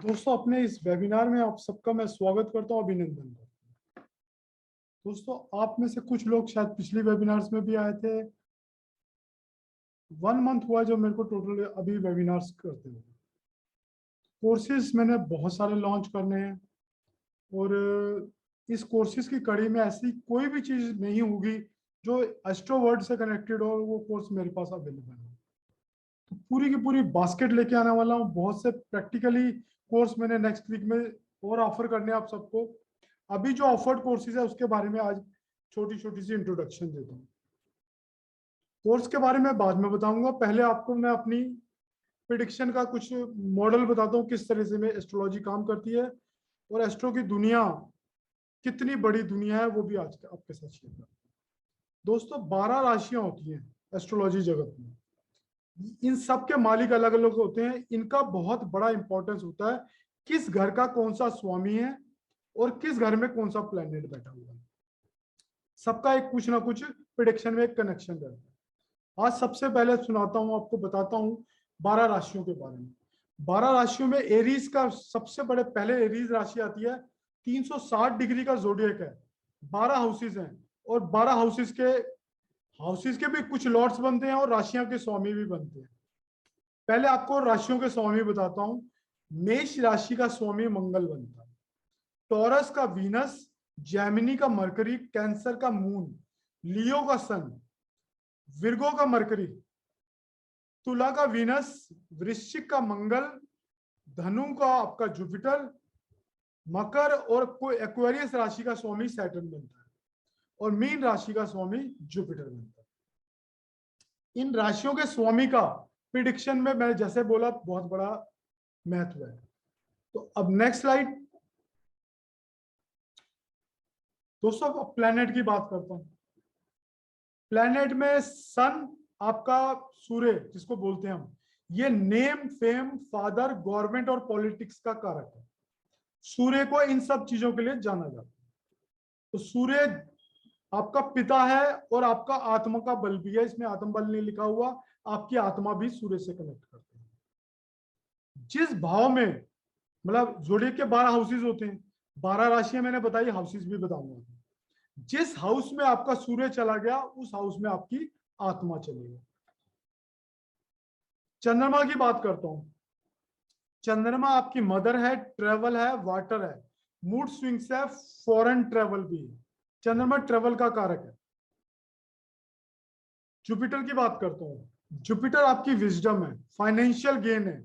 दोस्तों, अपने इस वेबिनार में आप सबका मैं स्वागत करता हूं, अभिनंदन करता हूं। दोस्तों, आप में से कुछ लोग शायद पिछली वेबिनार्स में भी आए थे। 1 मंथ हुआ जो मेरे को टोटल अभी वेबिनार्स करते हुए। कोर्सेज मैंने बहुत सारे लॉन्च करने हैं और इस कोर्सेज की कड़ी में ऐसी कोई भी चीज नहीं होगी जो एस्ट्रोवर्ड से कनेक्टेड हो। वो कोर्स मेरे पास अवेलेबल है। तो पूरी की पूरी बास्केट लेके आने वाला हूँ। बहुत से प्रैक्टिकली कोर्स मैंने नेक्स्ट वीक में और ऑफर करने हैं आप सबको। अभी जो ऑफर्ड कोर्सेज है उसके बारे में आज छोटी छोटी सी इंट्रोडक्शन देता हूँ। कोर्स के बारे में बाद में बताऊंगा। पहले आपको मैं अपनी प्रिडिक्शन का कुछ मॉडल बताता हूँ, किस तरह से में एस्ट्रोलॉजी काम करती है और एस्ट्रो की दुनिया कितनी बड़ी दुनिया है वो भी आज आपके साथ शेयर करूंगा। दोस्तों, 12 राशियां होती हैं एस्ट्रोलॉजी जगत में। इन सब के मालिक अलग अलग होते हैं। इनका बहुत बड़ा इंपॉर्टेंस होता है किस घर का कौन सा स्वामी है और किस घर में कौन सा प्लैनेट बैठा हुआ है। सबका एक कुछ ना कुछ प्रिडिक्शन में एक कनेक्शन रहता है। आज सबसे पहले सुनाता हूं, आपको बताता हूं 12 राशियों के बारे में। 12 राशियों में एरीज का सबसे बड़े पहले एरीज राशि आती है। 360 डिग्री का जोडियक है, 12 हाउसेज हैं और 12 हाउसेज के भी कुछ लॉर्ड्स बनते हैं और राशियों के स्वामी भी बनते हैं। पहले आपको राशियों के स्वामी बताता हूं। मेष राशि का स्वामी मंगल बनता है, टॉरस का वीनस, जेमिनी का मरकरी, कैंसर का मून, लियो का सन, विर्गो का मरकरी, तुला का वीनस, वृश्चिक का मंगल, धनु का आपका जुपिटर, मकर और कोई एक्वेरियस राशि का स्वामी सैटर्न बनता है और मीन राशि का स्वामी जुपिटर बनता है। इन राशियों के स्वामी का प्रिडिक्शन में मैंने जैसे बोला बहुत बड़ा महत्व है। तो अब नेक्स्ट स्लाइड। दोस्तों, अब प्लेनेट की बात करता हूं। प्लेनेट में सन आपका सूर्य जिसको बोलते हैं हम, ये नेम, फेम, फादर, गवर्नमेंट और पॉलिटिक्स का कारक है। सूर्य को इन सब चीजों के लिए जाना जाता है। तो सूर्य आपका पिता है और आपका आत्मा का बल भी है। इसमें आत्म बल नहीं लिखा हुआ, आपकी आत्मा भी सूर्य से कनेक्ट करते हैं। जिस भाव में, मतलब जोड़िक के 12 हाउसेज होते हैं, 12 राशियां मैंने बताई, हाउसेज भी बताऊंगा। जिस हाउस में आपका सूर्य चला गया उस हाउस में आपकी आत्मा चलेगी। चंद्रमा की बात करता हूं। चंद्रमा आपकी मदर है, ट्रेवल है, वाटर है, मूड स्विंग्स है, फॉरेन ट्रेवल भी है। चंद्रमा ट्रेवल का कारक है। जुपिटर की बात करता हूं। जुपिटर आपकी विजडम है, फाइनेंशियल गेन है।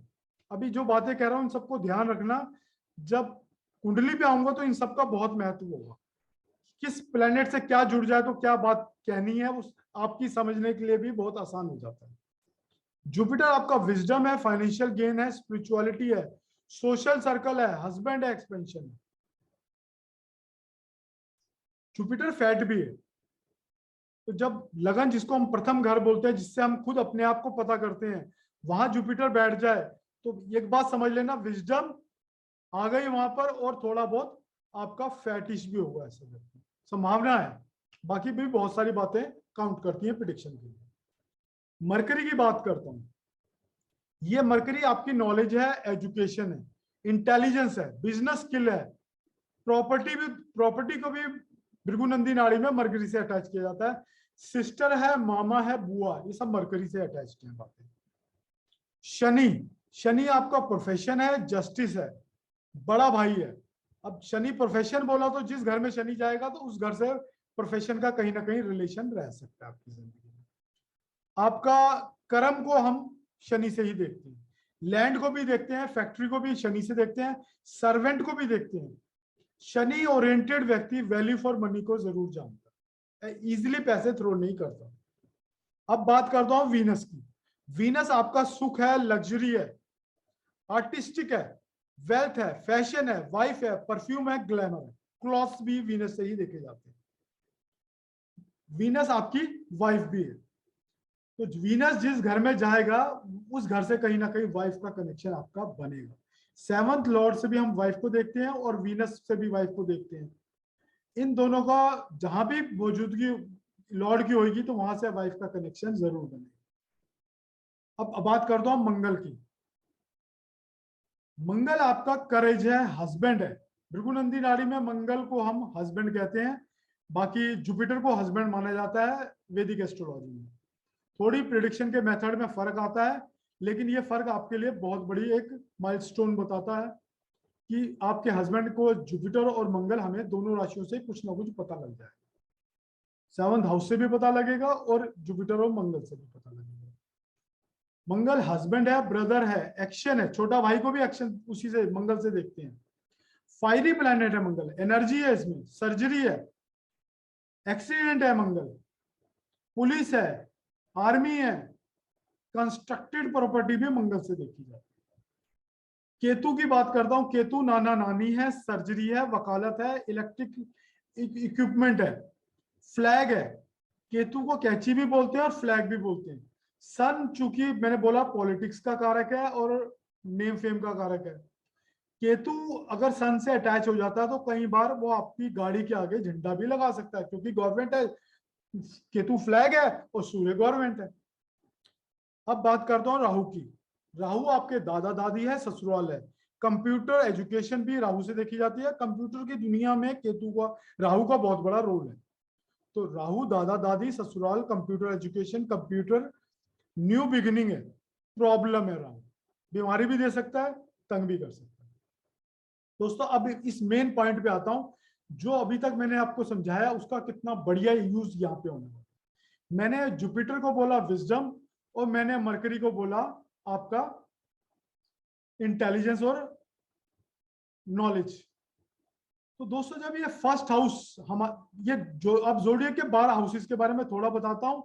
अभी जो बातें कह रहा हूं इन सबको ध्यान रखना। जब कुंडली पे आऊंगा तो इन सबका बहुत महत्व होगा। किस प्लेनेट से क्या जुड़ जाए तो क्या बात कहनी है, उस आपकी समझने के लिए भी बहुत आसान हो जाता है। जुपिटर आपका विजडम है, फाइनेंशियल गेन है, स्पिरिचुअलिटी है, सोशल सर्कल है, हस्बैंड है, एक्सपेंशन है। जुपिटर फैट भी है। तो जब लगन, जिसको हम प्रथम घर बोलते हैं, जिससे हम खुद अपने आप को पता करते हैं, वहां जुपिटर बैठ जाए तो एक बात समझ लेना, विजडम आ गई वहां पर और थोड़ा बहुत आपका फैटिश भी होगा, ऐसा संभावना है। बाकी भी बहुत सारी बातें काउंट करती हैं प्रिडिक्शन के लिए। मरकरी की बात करता हूं। ये मरकरी आपकी नॉलेज है, एजुकेशन है, इंटेलिजेंस है, बिजनेस स्किल है, प्रॉपर्टी को भी भृगुनंदी नाड़ी में मरकरी से अटैच किया जाता है। सिस्टर है, मामा है, बुआ, ये सब मरकरी से अटैच्ड है बातें। शनि, शनि आपका प्रोफेशन है, जस्टिस है, बड़ा भाई है। अब शनि प्रोफेशन बोला तो जिस घर में शनि जाएगा तो उस घर से प्रोफेशन का कहीं ना कहीं रिलेशन रह सकता है आपकी जिंदगी में। आपका कर्म को हम शनि से ही देखते हैं, लैंड को भी देखते हैं, फैक्ट्री को भी शनि से देखते हैं, सर्वेंट को भी देखते हैं। शनि ओरिएंटेड व्यक्ति वैल्यू फॉर मनी को जरूर जानता है, इजीली पैसे थ्रो नहीं करता। अब बात करता हूं वीनस की। वीनस आपका सुख है, लग्जरी है, आर्टिस्टिक है, वेल्थ है, फैशन है, वाइफ है, परफ्यूम है, ग्लैमर है। क्लॉथ्स भी वीनस से ही देखे जाते हैं। वीनस आपकी वाइफ भी है। तो वीनस जिस घर में जाएगा उस घर से कहीं ना कहीं वाइफ का कनेक्शन आपका बनेगा। 7th लॉर्ड से भी हम वाइफ को देखते हैं और वीनस से भी वाइफ को देखते हैं। इन दोनों का जहां भी मौजूदगी लॉर्ड की होगी तो वहां से वाइफ का कनेक्शन जरूर बनेगा। अब बात करता हूं मंगल की। मंगल आपका करेज है, हस्बैंड है। भृगुनंदी नाड़ी में मंगल को हम हस्बैंड कहते हैं, बाकी जुपिटर को हस्बैंड माना जाता है वैदिक एस्ट्रोलॉजी में। थोड़ी प्रिडिक्शन के मेथड में फर्क आता है, लेकिन ये फर्क आपके लिए बहुत बड़ी एक माइलस्टोन बताता है कि आपके हस्बैंड को जुपिटर और मंगल, हमें दोनों राशियों से कुछ ना कुछ पता लग जाए। 7th हाउस से भी पता लगेगा और जुपिटर और मंगल से भी पता लगेगा। मंगल हस्बैंड है, ब्रदर है, एक्शन है, छोटा भाई को भी एक्शन उसी से मंगल से देखते हैं। फायरी प्लैनेट है मंगल, एनर्जी है इसमें, सर्जरी है, एक्सीडेंट है मंगल, पुलिस है, आर्मी है, कंस्ट्रक्टेड प्रॉपर्टी भी मंगल से देखी जाती है। केतु की बात करता हूं, केतु नाना नानी है, सर्जरी है, वकालत है, इलेक्ट्रिक इक्विपमेंट है, फ्लैग है। केतु को कैची भी बोलते हैं और फ्लैग भी बोलते हैं। सन चूंकि मैंने बोला पॉलिटिक्स का कारक है और नेम फेम का कारक है। केतु अगर सन से अटैच हो जाता है तो कई बार वो आपकी गाड़ी के आगे झंडा भी लगा सकता है, क्योंकि गवर्नमेंट है, केतु फ्लैग है और सूर्य गवर्नमेंट है। अब बात करता हूं राहु की। राहु आपके दादा दादी है, ससुराल है। कंप्यूटर एजुकेशन भी राहु से देखी जाती है। कंप्यूटर की दुनिया में केतु का, राहु का बहुत बड़ा रोल है। तो राहु दादा दादी, ससुराल, computer education, computer, new beginning है, प्रॉब्लम है। राहु बीमारी भी दे सकता है, तंग भी कर सकता है। दोस्तों अब इस मेन पॉइंट पे आता हूं, जो अभी तक मैंने आपको समझाया उसका कितना बढ़िया यूज यहाँ पे होने वाला। मैंने जुपिटर को बोला विजडम और मैंने मरकरी को बोला आपका इंटेलिजेंस और नॉलेज। तो दोस्तों जब ये फर्स्ट हाउस हम, ये जो अब जोडियक के 12 हाउसेस के बारे में थोड़ा बताता हूं।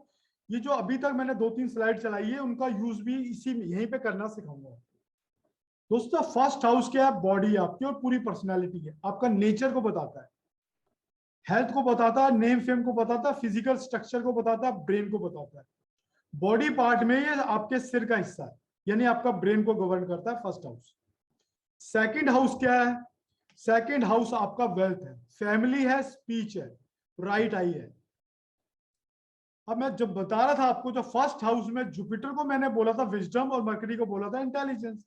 ये जो अभी तक मैंने 2-3 स्लाइड चलाई है उनका यूज भी इसी में यहीं पे करना सिखाऊंगा। दोस्तों फर्स्ट हाउस क्या है? बॉडी आपकी और पूरी पर्सनैलिटी है, आपका नेचर को बताता है, हेल्थ को बताता है, नेम फेम को बताता है, फिजिकल स्ट्रक्चर को बताता है, ब्रेन को बताता है। बॉडी पार्ट में ये आपके सिर का हिस्सा है, यानी आपका ब्रेन को गवर्न करता है फर्स्ट हाउस। सेकंड हाउस क्या है? सेकंड हाउस आपका वेल्थ है, फैमिली है, स्पीच है, राइट आई है। अब मैं जब बता रहा था आपको, जो फर्स्ट हाउस में जुपिटर को मैंने बोला था विजडम और मरकरी को बोला था इंटेलिजेंस।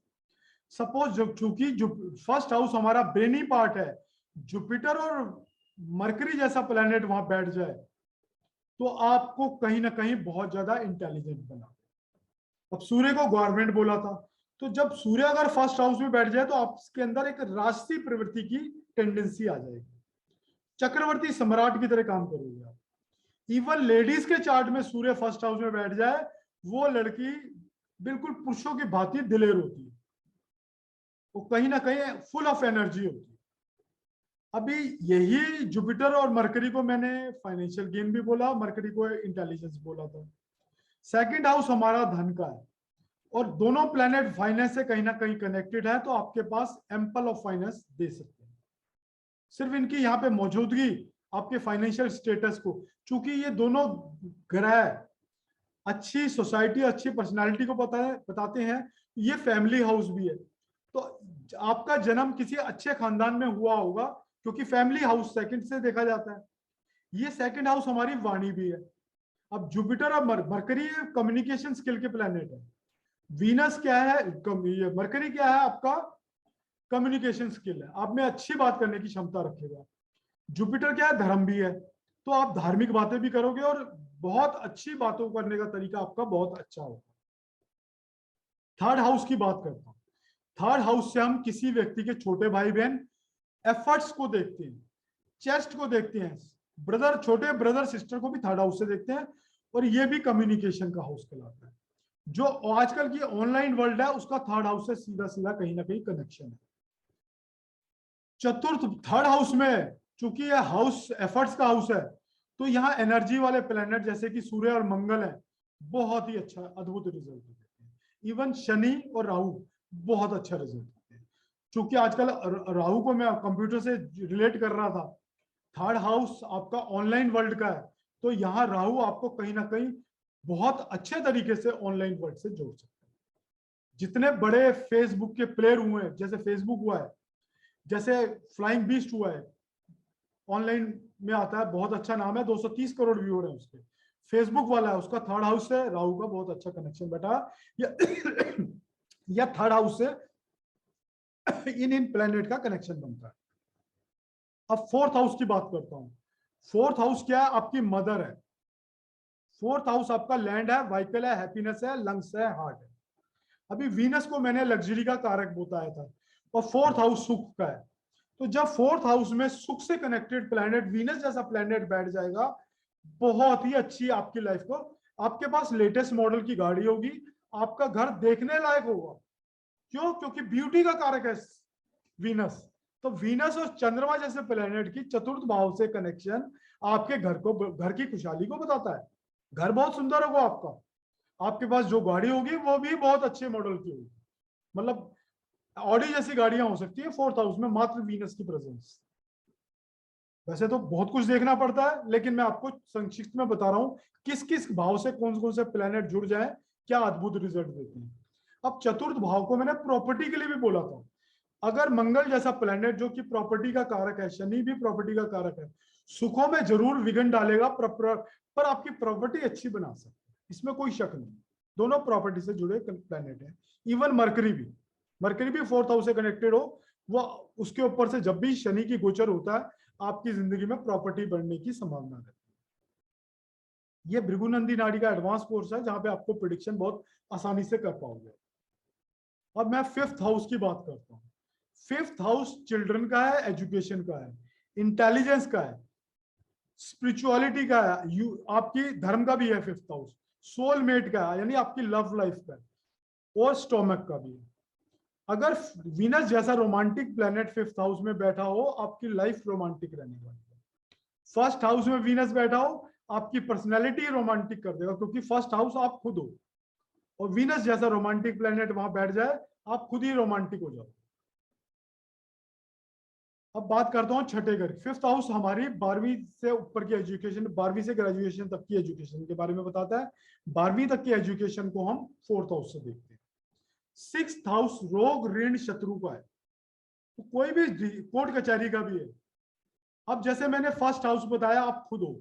सपोज जब चूंकि फर्स्ट हाउस हमारा ब्रेनी पार्ट है, जुपिटर और मरकरी जैसा प्लेनेट वहां बैठ जाए तो आपको कहीं ना कहीं बहुत ज्यादा इंटेलिजेंट बना। अब सूर्य को गवर्नमेंट बोला था, तो जब सूर्य अगर फर्स्ट हाउस में बैठ जाए तो आपके अंदर एक राष्ट्रीय प्रवृत्ति की टेंडेंसी आ जाएगी, चक्रवर्ती सम्राट की तरह काम करोगे आप। इवन लेडीज के चार्ट में सूर्य फर्स्ट हाउस में बैठ जाए, वो लड़की बिल्कुल पुरुषों की भांति दिलेर होती है, वो कहीं ना कहीं फुल ऑफ एनर्जी होती है। अभी यही जुपिटर और मरकरी को मैंने फाइनेंशियल गेन भी बोला, मरकरी को इंटेलिजेंस बोला था। सेकंड हाउस हमारा धन का है और दोनों प्लेनेट फाइनेंस से कहीं ना कहीं कनेक्टेड है, तो आपके पास एम्पल ऑफ फाइनेंस दे सकते हैं। सिर्फ इनकी यहाँ पे मौजूदगी आपके फाइनेंशियल स्टेटस को, चूंकि ये दोनों ग्रह अच्छी सोसाइटी, अच्छी पर्सनालिटी को बताते हैं, ये फैमिली हाउस भी है। तो आपका जन्म किसी अच्छे खानदान में हुआ होगा, क्योंकि फैमिली हाउस सेकंड से देखा जाता है। ये सेकंड हाउस हमारी वाणी भी है। अब जुपिटर और मरकरी कम्युनिकेशन स्किल के प्लेनेट है। वीनस क्या है? मरकरी क्या है? आपका कम्युनिकेशन स्किल है, आप में अच्छी बात करने की क्षमता रखेगा। जुपिटर क्या है? धर्म भी है, तो आप धार्मिक बातें भी करोगे और बहुत अच्छी बातों करने का तरीका आपका बहुत अच्छा होगा। थर्ड हाउस की बात करता हूं। थर्ड हाउस से हम किसी व्यक्ति के छोटे भाई बहन एफर्ट्स को देखते हैं, चेस्ट को देखते हैं, ब्रदर, छोटे ब्रदर सिस्टर को भी थर्ड हाउस से देखते हैं, और ये भी कम्युनिकेशन का हाउस कहलाता है। जो आजकल की ऑनलाइन वर्ल्ड है उसका थर्ड हाउस से सीधा सीधा कहीं ना कहीं कनेक्शन है। चतुर्थ, थर्ड हाउस में चूंकि यह हाउस एफर्ट्स का हाउस है, तो यहाँ एनर्जी वाले प्लेनेट जैसे कि सूर्य और मंगल है, बहुत ही अच्छा अद्भुत रिजल्ट देते हैं। इवन शनि और राहु बहुत अच्छा रिजल्ट देते हैं। चूंकि आजकल राहु को मैं कंप्यूटर से रिलेट कर रहा था, थर्ड हाउस आपका ऑनलाइन वर्ल्ड का है, तो यहाँ राहु आपको कहीं ना कहीं बहुत अच्छे तरीके से ऑनलाइन वर्ल्ड से जोड़ सकता है। जितने बड़े फेसबुक के प्लेयर हुए हैं, जैसे फेसबुक हुआ है, जैसे फ्लाइंग बीस्ट हुआ है, ऑनलाइन में आता है, बहुत अच्छा नाम है, 230 करोड़ व्यूअर है उसके। फेसबुक वाला है, उसका थर्ड हाउस से राहु का बहुत अच्छा कनेक्शन बैठा, या थर्ड हाउस से इन इन प्लेनेट का कनेक्शन बनता है। अब फोर्थ हाउस की बात करता हूं। फोर्थ हाउस क्या है? आपकी मदर है। फोर्थ हाउस आपका लैंड है, व्हीकल है, हैप्पीनेस है, लंग्स है, हार्ट है। अभी वीनस को मैंने लग्जरी का कारक बताया था, और फोर्थ हाउस सुख का है। तो जब फोर्थ हाउस में सुख से कनेक्टेड प्लैनेट, वीनस जैसा प्लैनेट बैठ जाएगा, बहुत ही अच्छी आपकी लाइफ को, आपके पास लेटेस्ट मॉडल की गाड़ी होगी, आपका घर देखने लायक होगा। क्यों? क्योंकि ब्यूटी का कारक है वीनस। तो वीनस और चंद्रमा जैसे प्लैनेट की चतुर्थ भाव से कनेक्शन आपके घर को, घर की खुशहाली को बताता है। घर बहुत सुंदर होगा आपका, आपके पास जो गाड़ी होगी वो भी बहुत अच्छे मॉडल की होगी, मतलब ऑडी जैसी गाड़ियां हो सकती है फोर्थ हाउस में, मात्र वीनस की प्रेजेंस। वैसे तो बहुत कुछ देखना पड़ता है, लेकिन मैं आपको संक्षिप्त में बता रहा हूं किस किस भाव से कौन कौन से प्लैनेट जुड़ जाए, क्या अद्भुत रिजल्ट देते हैं। अब चतुर्थ भाव को मैंने प्रॉपर्टी के लिए भी बोला था। अगर मंगल जैसा प्लैनेट जो कि प्रॉपर्टी का कारक है, शनि भी प्रॉपर्टी का कारक है, सुखों में जरूर विघ्न डालेगा, पर आपकी प्रॉपर्टी अच्छी बना सकता है, इसमें कोई शक नहीं। दोनों प्रॉपर्टी से जुड़े प्लैनेट है। इवन मरकरी भी फोर्थ हाउस से कनेक्टेड हो, वो उसके ऊपर से जब भी शनि की गोचर होता है, आपकी जिंदगी में प्रॉपर्टी बढ़ने की संभावना रहती है। ये भृगुनंदी नाड़ी का एडवांस कोर्स है, जहां पे आपको प्रिडिक्शन बहुत आसानी से कर पाओगे। अब मैं फिफ्थ हाउस की बात करता हूँ। फिफ्थ हाउस चिल्ड्रन का है, एजुकेशन का है, इंटेलिजेंस का है, स्पिरिचुअलिटी का है, आपकी धर्म का भी है फिफ्थ हाउस, सोलमेट का है यानी आपकी लव लाइफ का है, और स्टोमक का भी है। अगर वीनस जैसा रोमांटिक प्लेनेट फिफ्थ हाउस में बैठा हो, आपकी लाइफ रोमांटिक रहने वाली है। फर्स्ट हाउस में वीनस बैठा हो, आपकी पर्सनैलिटी रोमांटिक कर देगा, क्योंकि फर्स्ट हाउस आप खुद हो, और वीनस जैसा रोमांटिक प्लेनेट वहां बैठ जाए, आप खुद ही रोमांटिक हो जाओ। अब बात करता हूँ छठे घर। फिफ्थ हाउस हमारी 12वीं से ऊपर की एजुकेशन, 12वीं से ग्रेजुएशन तक की एजुकेशन के बारे में बताता है। 12वीं तक की एजुकेशन को हम फोर्थ हाउस से देखते हैं। सिक्स्थ हाउस रोग ऋण शत्रु का है, तो कोई भी कोर्ट कचहरी का भी है। अब जैसे मैंने फर्स्ट हाउस बताया, आप खुद हो,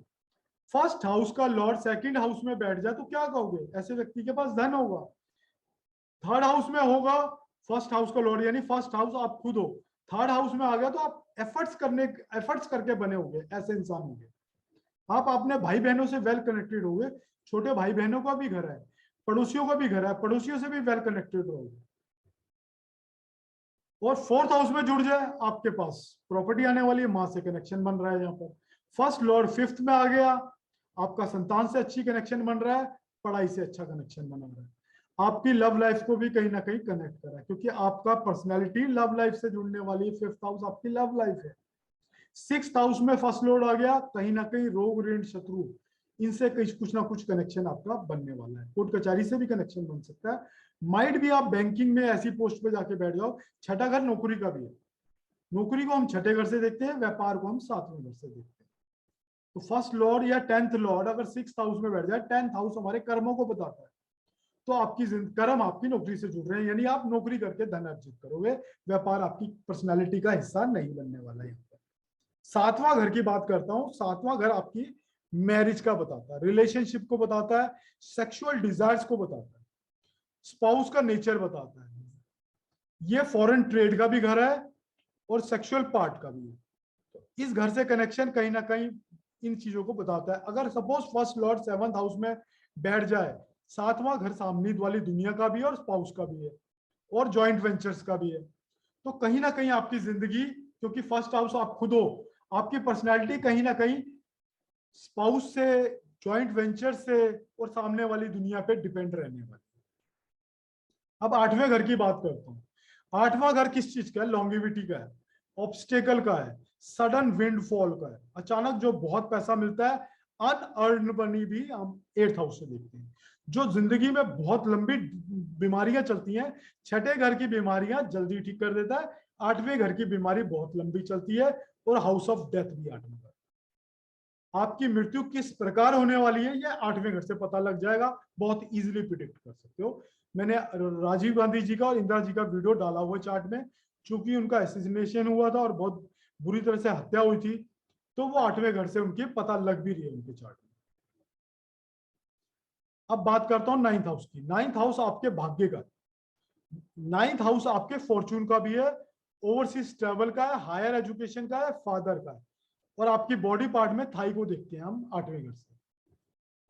फर्स्ट हाउस का लॉर्ड सेकंड हाउस में बैठ जाए तो क्या कहोगे? ऐसे व्यक्ति के पास धन होगा। थर्ड हाउस में होगा फर्स्ट हाउस का लॉर्ड, यानी फर्स्ट हाउस आप खुद हो, थर्ड हाउस में आ गया तो आप एफर्ट्स करके बने होंगे, ऐसे इंसान होंगे। आप अपने भाई बहनों से वेल कनेक्टेड होंगे, छोटे भाई बहनों का भी घर है, पड़ोसियों का भी घर है, पड़ोसियों से भी वेल कनेक्टेड रहोगे। और फोर्थ हाउस में जुड़ जाए, आपके पास प्रॉपर्टी आने वाली है, मां से कनेक्शन बन रहा है। यहाँ पर फर्स्ट लॉर्ड फिफ्थ में आ गया, आपका संतान से अच्छी कनेक्शन बन रहा है, पढ़ाई से अच्छा कनेक्शन बना रहा है, आपकी लव लाइफ को भी कहीं ना कहीं कनेक्ट कर रहा है, क्योंकि आपका पर्सनैलिटी लव लाइफ से जुड़ने वाली है। फिफ्थ हाउस आपकी लव लाइफ है। सिक्स्थ हाउस में फर्स्ट लॉर्ड आ गया, कहीं ना कहीं रोग ऋण शत्रु, इनसे कुछ ना कुछ कनेक्शन आपका बनने वाला है। कोर्ट कचहरी से भी कनेक्शन बन सकता है, माइट भी आप बैंकिंग में ऐसी पोस्ट पे जाके बैठ जाओ। छठा घर नौकरी का भी है, नौकरी को हम छठे घर से देखते हैं, व्यापार को हम सातवें घर से देखते हैं। तो फर्स्ट लॉर्ड या टेंथ लॉर्ड अगर सिक्स हाउस में बैठ जाए, टेंथ हाउस हमारे कर्मों को बताता है, तो आपकी कर्म आपकी नौकरी से जुड़ रहे हैं, यानी आप नौकरी करके धन अर्जित करोगे, व्यापार आपकी पर्सनैलिटी का हिस्सा नहीं बनने वाला है। सातवां घर की बात करता हूं। सातवां घर आपकी मैरिज का बताता है, रिलेशनशिप को बताता है, सेक्सुअल डिजायर्स को बताता है, स्पाउस का नेचर बताता है। ये फॉरेन ट्रेड का भी घर है और सेक्सुअल पार्ट का भी है। तो इस घर से कनेक्शन कहीं ना कहीं इन चीजों को बताता है। अगर suppose first Lord seventh house में बैठ जाए, सातवां घर सामने वाली दुनिया का भी है और स्पाउस का भी है और जॉइंट वेंचर्स का भी है, तो कहीं ना कहीं आपकी जिंदगी, क्योंकि फर्स्ट हाउस आप खुद हो, आपकी पर्सनैलिटी कहीं ना कहीं स्पाउस से, जॉइंट वेंचर से और सामने वाली दुनिया पे डिपेंड रहने वाली। अब आठवें घर की बात करता हूं। आठवां घर किस चीज का है? लॉन्गिविटी का है, ऑब्स्टेकल का है, सडन विंडफॉल का है, अचानक जो बहुत पैसा मिलता है, अनअर्न मनी भी हम एट्थ हाउस से देखते हैं। जो जिंदगी में बहुत लंबी बीमारियां चलती हैं, छठे घर की बीमारियां जल्दी ठीक कर देता है, आठवें घर की बीमारी बहुत लंबी चलती है, और हाउस ऑफ डेथ भी आठवें घर। आपकी मृत्यु किस प्रकार होने वाली है, यह आठवें घर से पता लग जाएगा, बहुत इजीली प्रिडिक्ट कर सकते हो। मैंने राजीव गांधी जी का और इंदिरा जी का वीडियो डाला हुआ चार्ट में, चूंकि उनका एसिसिनेशन हुआ था और बहुत बुरी तरह से हत्या हुई थी, तो वो आठवें घर से उनकी पता लग भी रही है उनके चार्ट में। अब बात करता हूं नाइन्थ हाउस की। नाइन्थ हाउस आपके भाग्य का, नाइन्थ हाउस आपके फॉर्चून का भी है ओवरसीज ट्रेवल का है, हायर एजुकेशन का है, फादर का है, और आपकी बॉडी पार्ट में थाई को देखते हैं हम 8वें घर से।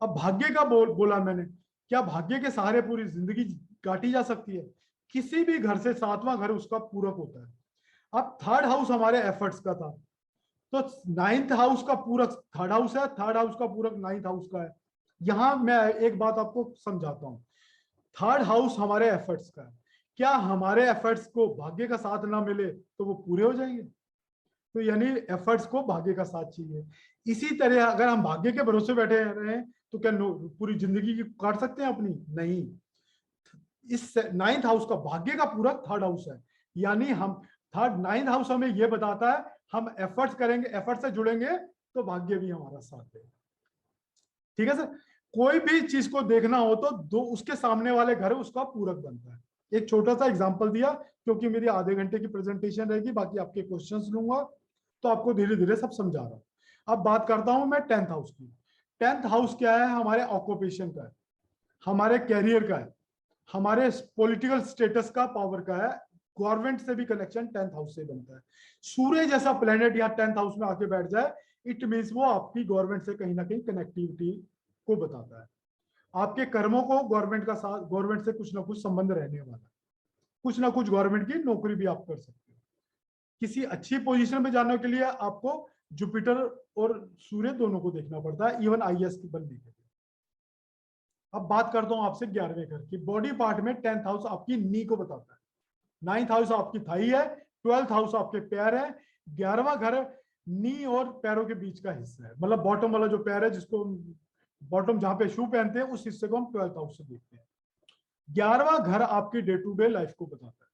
अब भाग्य का बोला मैंने, क्या भाग्य के सहारे पूरी जिंदगी काटी जा सकती है? किसी भी घर से 7वां घर उसका पूरक होता है। अब थर्ड हाउस हमारे एफर्ट्स का था, तो 9th हाउस का पूरक थर्ड हाउस है, थर्ड हाउस का पूरक 9th हाउस का है। यहां मैं एक बात आपको समझाता हूं, थर्ड हाउस हमारे एफर्ट्स का है, क्या हमारे एफर्ट्स को भाग्य का साथ ना मिले तो वो पूरे हो जाएंगे? तो यानी एफर्ट्स को भाग्य का साथ चाहिए। इसी तरह अगर हम भाग्य के भरोसे बैठे रहे तो क्या पूरी जिंदगी की काट सकते हैं अपनी? नहीं। इस 9th हाउस का भाग्य का पूरक थर्ड हाउस है, यानी हम थर्ड 9th हाउस हमें यह बताता है हम एफर्ट्स करेंगे, एफर्ट से जुड़ेंगे तो भाग्य भी हमारा साथ देगा। ठीक है सर, कोई भी चीज को देखना हो तो दो उसके सामने वाले घर उसका पूरक बनता है। एक छोटा सा एग्जांपल दिया, क्योंकि मेरी आधे घंटे की प्रेजेंटेशन रहेगी, बाकी आपके क्वेश्चंस लूंगा, तो आपको धीरे धीरे सब समझा रहा हूं। अब बात करता हूं मैं 10th हाउस की। 10th हाउस क्या है? हमारे ऑक्यूपेशन का है, हमारे कैरियर का है, हमारे पॉलिटिकल स्टेटस का, पावर का है। गवर्नमेंट से भी कनेक्शन 10th हाउस से बनता है। सूर्य जैसा प्लेनेट यहाँ 10th हाउस में आके बैठ जाए, इट मीन्स वो आपकी गवर्नमेंट से कहीं ना कहीं कनेक्टिविटी को बताता है। आपके कर्मों को गवर्नमेंट का साथ, गवर्नमेंट से कुछ ना कुछ संबंध रहने वाला है, कुछ ना कुछ गवर्नमेंट की नौकरी भी आप कर सकते हो। किसी अच्छी पोजीशन में जाने के लिए आपको जुपिटर और सूर्य दोनों को देखना पड़ता है, इवन आईएएस की बनने के लिए। अब बात करता हूं आपसे 11वें घर की। बॉडी पार्ट में 10th हाउस आपकी नी को बताता है, 9th हाउस आपकी थाई है, 12th हाउस आपके पैर है, 11वां घर नी और पैरों के बीच का हिस्सा है, मतलब बॉटम वाला जो पैर है, जिसको बॉटम जहां पे शू पहनते हैं, उस हिस्से को हम 12th हाउस से देखते हैं। 11वां घर आपकी डे टू डे लाइफ को बताता है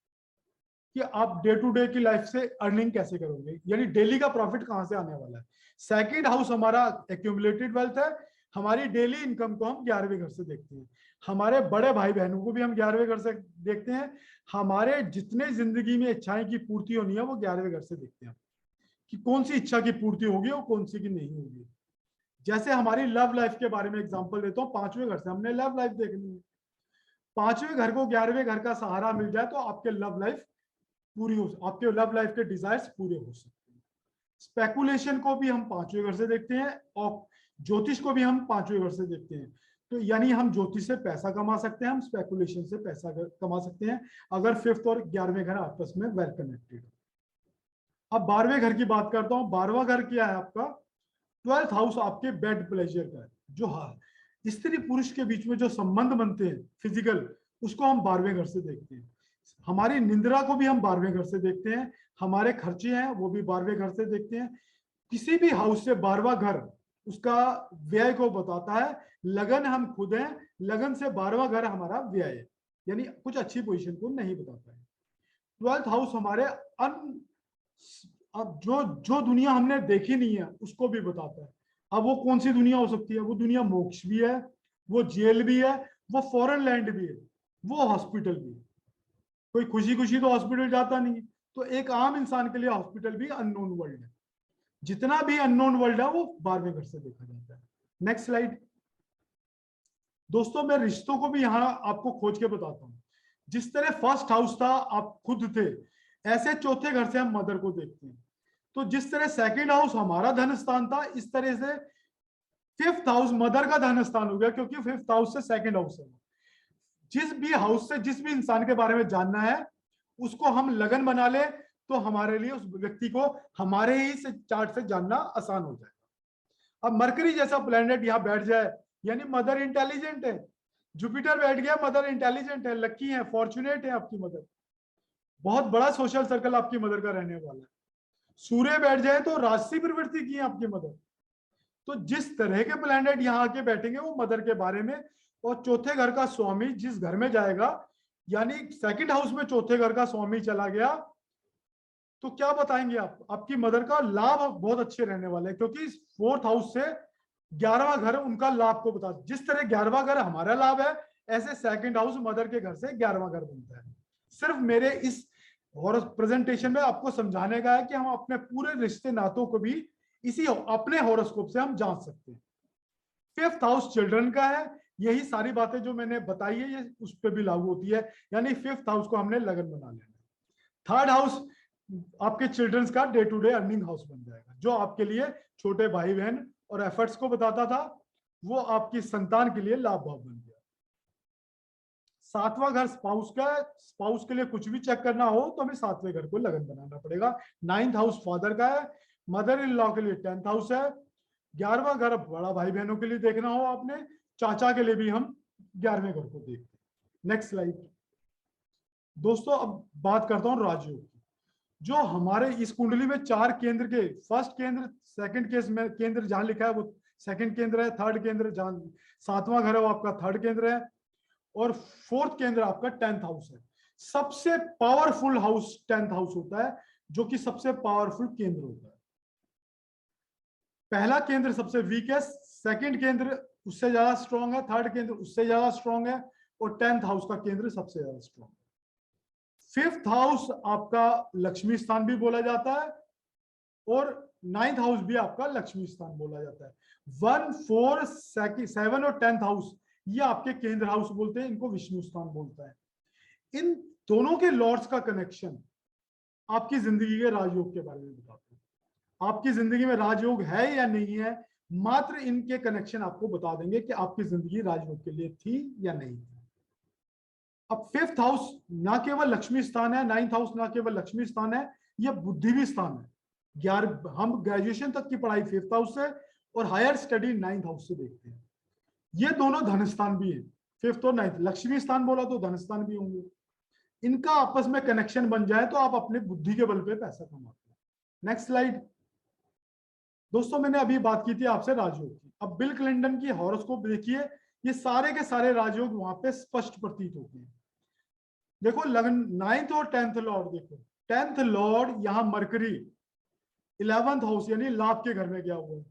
कि आप डे टू डे की लाइफ से अर्निंग कैसे करोगे, यानी डेली का प्रॉफिट कहां से आने वाला है। सेकंड हाउस हमारा एक्यूमुलेटेड वेल्थ है, हमारी डेली इनकम को हम 11वें घर से देखते हैं। हमारे बड़े भाई बहनों को भी हम 11वें घर से देखते हैं। हमारे जितने जिंदगी में इच्छाएं की पूर्ति होनी है वो 11वें घर से देखते हैं कि कौन सी इच्छा की पूर्ति होगी और कौन सी की नहीं होगी। जैसे हमारी लव लाइफ के बारे में एग्जांपल देता हूँ, 5वें घर से हमने लव लाइफ देखनी है। 5वें घर को 11वें घर का सहारा मिल जाए तो आपके लव लाइफ पूरी हो, आपके लव लाइफ के डिजायर्स पूरे हो सकते हैं। स्पेकुलेशन को भी हम 5वें घर से देखते हैं और ज्योतिष को भी हम 5वें घर से देखते हैं। तो यानी हम ज्योतिष से पैसा कमा सकते हैं, हम स्पेकुलेशन से पैसा कमा सकते हैं, अगर 5th और 11वें घर आपस में वेल कनेक्टेड। अब 12वें घर की बात करता हूं। 12वां घर क्या है आपका? 12th हाउस आपके बेड प्लेजर का है, जो स्त्री पुरुष के बीच में जो संबंध बनते हैं फिजिकल, उसको हम 12वें घर से देखते हैं। हमारी निंद्रा को भी हम 12वें घर से देखते हैं, हमारे खर्चे हैं वो भी 12वें घर से देखते हैं। किसी भी हाउस से 12वां घर उसका व्यय को बताता है। लगन हम खुद हैं, लगन से 12वां घर हमारा व्यय है, यानी कुछ अच्छी पोजीशन को नहीं बताता है। 12th हाउस हमारे अब जो जो दुनिया हमने देखी नहीं है उसको भी बताता है। अब वो कौन सी दुनिया हो सकती है? वो दुनिया मोक्ष भी है, वो जेल भी है, वो फॉरेन लैंड भी है, वो हॉस्पिटल भी है। कोई खुशी खुशी तो हॉस्पिटल जाता नहीं है, तो एक आम इंसान के लिए हॉस्पिटल भी अननोन वर्ल्ड है। जितना भी अननोन वर्ल्ड है वो 12वें घर से देखा जाता है। Next slide. दोस्तों मैं रिश्तों को भी यहां आपको खोज के बताता हूं। जिस तरह फर्स्ट हाउस था आप खुद थे, ऐसे चौथे घर से हम मदर को देखते हैं। तो जिस तरह सेकंड हाउस हमारा धन स्थान था, इस तरह से 5th हाउस मदर का धन स्थान हो गया, क्योंकि 5th हाउस से सेकंड हाउस है। जिस भी हाउस से जिस भी इंसान के बारे में जानना है उसको हम लगन बना ले तो हमारे लिए उस व्यक्ति को हमारे ही से चार्ट से जानना आसान हो जाएगा। अब मरकरी जैसा प्लेनेट यहाँ बैठ जाए, यानी मदर इंटेलिजेंट है। जुपिटर बैठ गया, मदर इंटेलिजेंट है, लकी है, फॉर्चुनेट है आपकी मदर, बहुत बड़ा सोशल सर्कल आपकी मदर का रहने वाला है। सूर्य बैठ जाए तो राजसी प्रवृत्ति की है आपकी मदर। तो जिस तरह के प्लेनेट यहाँ आके बैठेंगे वो मदर के बारे में, और चौथे घर का स्वामी जिस घर में जाएगा, यानी सेकंड हाउस में चौथे घर का स्वामी चला गया तो क्या बताएंगे आप? आपकी मदर का लाभ बहुत अच्छे रहने वाले हैं, क्योंकि 4th हाउस से 11वां घर उनका लाभ को बता। जिस तरह 11वां घर हमारा लाभ है, ऐसे सेकंड हाउस मदर के घर से 11वां घर बनता है। सिर्फ मेरे इस प्रेजेंटेशन में आपको समझाने का है कि हम अपने पूरे रिश्ते नातों को भी इसी अपने हॉरोस्कोप से हम जान सकते हैं। 5th हाउस चिल्ड्रन का है, यही सारी बातें जो मैंने बताई है ये उस पर भी लागू होती है, यानी 5th हाउस को हमने लगन बना लेना। 3rd हाउस आपके चिल्ड्रंस का day to day earning house बन जाएगा, जो आपके लिए छोटे भाई बहन और एफर्ट्स को बताता था, वो आपकी संतान के लिए लाभ भाव बन गया। सातवां घर स्पाउस का, स्पाउस के लिए कुछ भी चेक करना हो तो हमें सातवें घर को लगन बनाना पड़ेगा। 9th हाउस फादर का है, मदर इन लॉ के लिए 10th हाउस है। 11वां घर बड़ा भाई बहनों के लिए देखना हो आपने, चाचा के लिए भी हम 11वें घर को देखते हैं। Next slide. दोस्तों अब बात करता हूं राजयोग की। जो हमारे इस कुंडली में 4 केंद्र के, फर्स्ट केंद्र, सेकंड केस में केंद्र जहां लिखा है वो सेकंड केंद्र है, थर्ड केंद्र जहां 7वां घर है वो आपका थर्ड केंद्र है, और फोर्थ केंद्र आपका 10th हाउस है। सबसे पावरफुल हाउस 10th हाउस होता है, जो कि सबसे पावरफुल केंद्र होता है। पहला केंद्र सबसे वीक है, सेकंड केंद्र उससे ज्यादा स्ट्रॉन्ग है, थर्ड केंद्र उससे ज्यादा स्ट्रॉन्ग है, और 10th हाउस का केंद्र सबसे ज्यादा स्ट्रॉन्ग है। 5th हाउस आपका लक्ष्मी स्थान भी बोला जाता है, और 9th हाउस भी आपका लक्ष्मी स्थान बोला जाता है। 1, 4, 7 और 10th हाउस ये आपके केंद्र हाउस बोलते हैं, इनको विष्णु स्थान बोलता है। इन दोनों के लॉर्ड्स का कनेक्शन आपकी जिंदगी के राजयोग के बारे में बताते हैं। आपकी जिंदगी में राजयोग है या नहीं है, मात्र इनके कनेक्शन आपको बता देंगे कि आपकी जिंदगी राजयोग के लिए थी या नहीं थी। अब 5th हाउस ना केवल लक्ष्मी स्थान है, 9th हाउस ना केवल लक्ष्मी स्थान है, यह बुद्धि भी स्थान है। हम ग्रेजुएशन तक की पढ़ाई 5th हाउस से और हायर स्टडी 9th हाउस से देखते हैं। ये दोनों धन स्थान भी है, 5th और 9th। लक्ष्मी स्थान बोला तो धन स्थान भी होंगे। इनका आपस में कनेक्शन बन जाए तो आप अपने बुद्धि के बल पे पैसा कमाते हैं। Next slide. दोस्तों मैंने अभी बात की थी आपसे राजयोग की। अब बिल क्लिंटन की हॉरोस्कोप देखिए, ये सारे के सारे राजयोग वहां पे स्पष्ट प्रतीत होते हैं। देखो लगन 9th और 10th लॉर्ड, देखो 10th लॉर्ड यहाँ मरकरी 11th हाउस यानी लाभ के घर में गया हुआ है,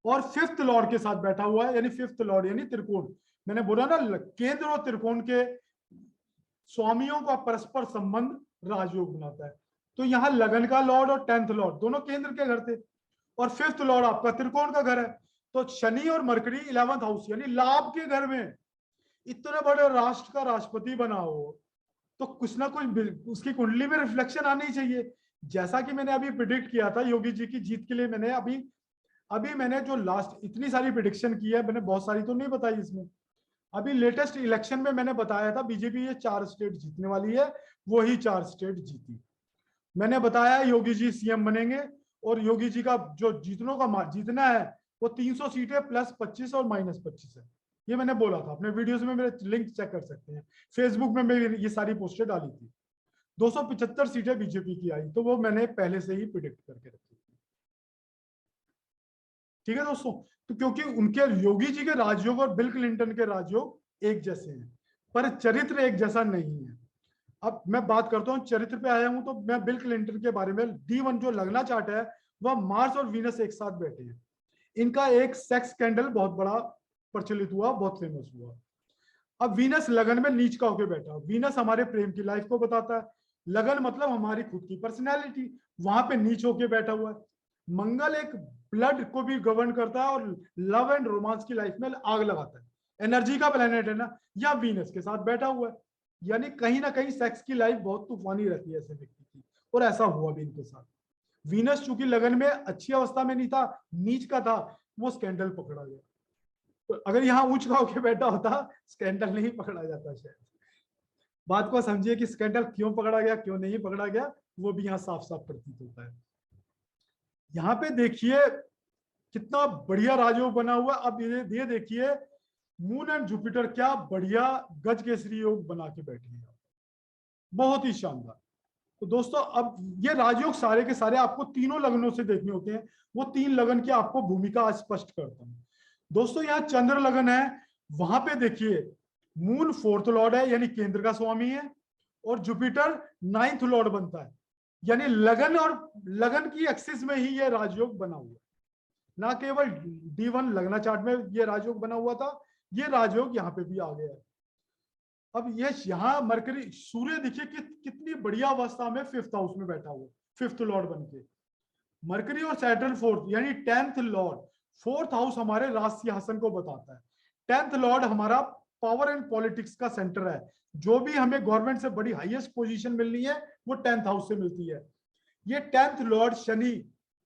और 5th लॉर्ड के साथ बैठा हुआ है, यानी 5th लॉर्ड यानी त्रिकोण। मैंने बोला ना केंद्र और त्रिकोण के स्वामियों का परस्पर संबंध राजयोग बनाता है। तो यहाँ लगन का लॉर्ड और 10th लॉर्ड दोनों केंद्र के घर थे, और 5th लॉर्ड आपका त्रिकोण का घर है। तो शनि और मरकरी 11th हाउस यानी लाभ के घर में इतने बड़े राष्ट्र का राष्ट्रपति बना हो, तो कुछ ना कुछ उसकी कुंडली में रिफ्लेक्शन आनी चाहिए। जैसा कि मैंने अभी प्रिडिक्ट किया था योगी जी की जीत के लिए, मैंने अभी मैंने जो लास्ट इतनी सारी प्रिडिक्शन की है, मैंने बहुत सारी तो नहीं बताई इसमें। अभी लेटेस्ट इलेक्शन में मैंने बताया था बीजेपी ये 4 स्टेट जीतने वाली है, वही 4 स्टेट जीती। मैंने बताया योगी जी सीएम बनेंगे, और योगी जी का जो जीतना है वो 300 सीटें प्लस 25 और माइनस 25 है। ये मैंने बोला था, अपने वीडियोस में मेरे लिंक चेक कर सकते हैं। फेसबुक में मैंने ये सारी पोस्टें डाली थी। 275 सीटें बीजेपी की आई, तो वो मैंने पहले से ही प्रिडिक्ट करके रखी थी। ठीक है दोस्तों, तो क्योंकि उनके योगी जी के राजयोग और बिल क्लिंटन के राजयोग एक जैसे हैं, पर चरित्र एक जैसा नहीं है। अब मैं बात करता हूं चरित्र पे आया हूं, तो मैं बिल क्लिंटन के बारे में D1 जो लगना चार्ट है, वह मार्स और वीनस एक साथ बैठे हैं। इनका एक सेक्स स्कैंडल बहुत बड़ा प्रचलित हुआ, बहुत फेमस हुआ। अब वीनस लगन में नीच का होकर बैठा। वीनस हमारे प्रेम की लाइफ को बताता है, लगन मतलब हमारी खुद की पर्सनैलिटी, वहां पे नीच होके बैठा हुआ है। मंगल एक ब्लड को भी गवर्न करता है और लव एंड रोमांस की लाइफ में आग लगाता है, एनर्जी का प्लेनेट है ना, या वीनस के साथ बैठा हुआ है। यानी कहीं ना कहीं सेक्स की लाइफ बहुत तूफानी रहती है ऐसे व्यक्ति की, और ऐसा हुआ भी इनके साथ। वीनस चूंकि लगन में अच्छी अवस्था में नहीं था, नीच का था, वो स्कैंडल पकड़ा गया। तो अगर यहाँ ऊंच का होके बैठा होता, स्कैंडल नहीं पकड़ा जाता शायद। बात को समझिए कि स्कैंडल क्यों पकड़ा गया, क्यों नहीं पकड़ा गया, वो भी यहाँ साफ साफ प्रतीत होता है। यहाँ पे देखिए कितना बढ़िया राजयोग बना हुआ। अब ये देखिए मून एंड जुपिटर क्या बढ़िया गज केसरी योग बना के बैठे हैं, बहुत ही शानदार। तो दोस्तों अब ये राजयोग सारे के सारे आपको तीनों लगनों से देखने होते हैं। वो 3 लगन की आपको भूमिका स्पष्ट करता हूं। दोस्तों यहाँ चंद्र लगन है, वहां पे देखिए मून 4th लॉर्ड है यानी केंद्र का स्वामी है, और जुपिटर 9th लॉर्ड बनता है, यानी लगन और लगन की एक्सिस में ही ये राजयोग बना हुआ है। ना केवल D1 लगना चार्ट में ये राजयोग बना हुआ था, ये राजयोग यहाँ पे भी आ गया है। अब ये यहाँ मरकरी सूर्य देखिए कितनी बढ़िया अवस्था में 5th हाउस में बैठा हुआ, 5th लॉर्ड बनके। मरकरी और सैटर्न 4th यानी 10th लॉर्ड। 4th हाउस हमारे राज सिंहासन को बताता है, 10th लॉर्ड हमारा पावर एंड पॉलिटिक्स का सेंटर है। जो भी हमें गवर्नमेंट से बड़ी हाईएस्ट पोजीशन मिलनी है वो 10th हाउस से मिलती है। ये 10th लॉर्ड शनि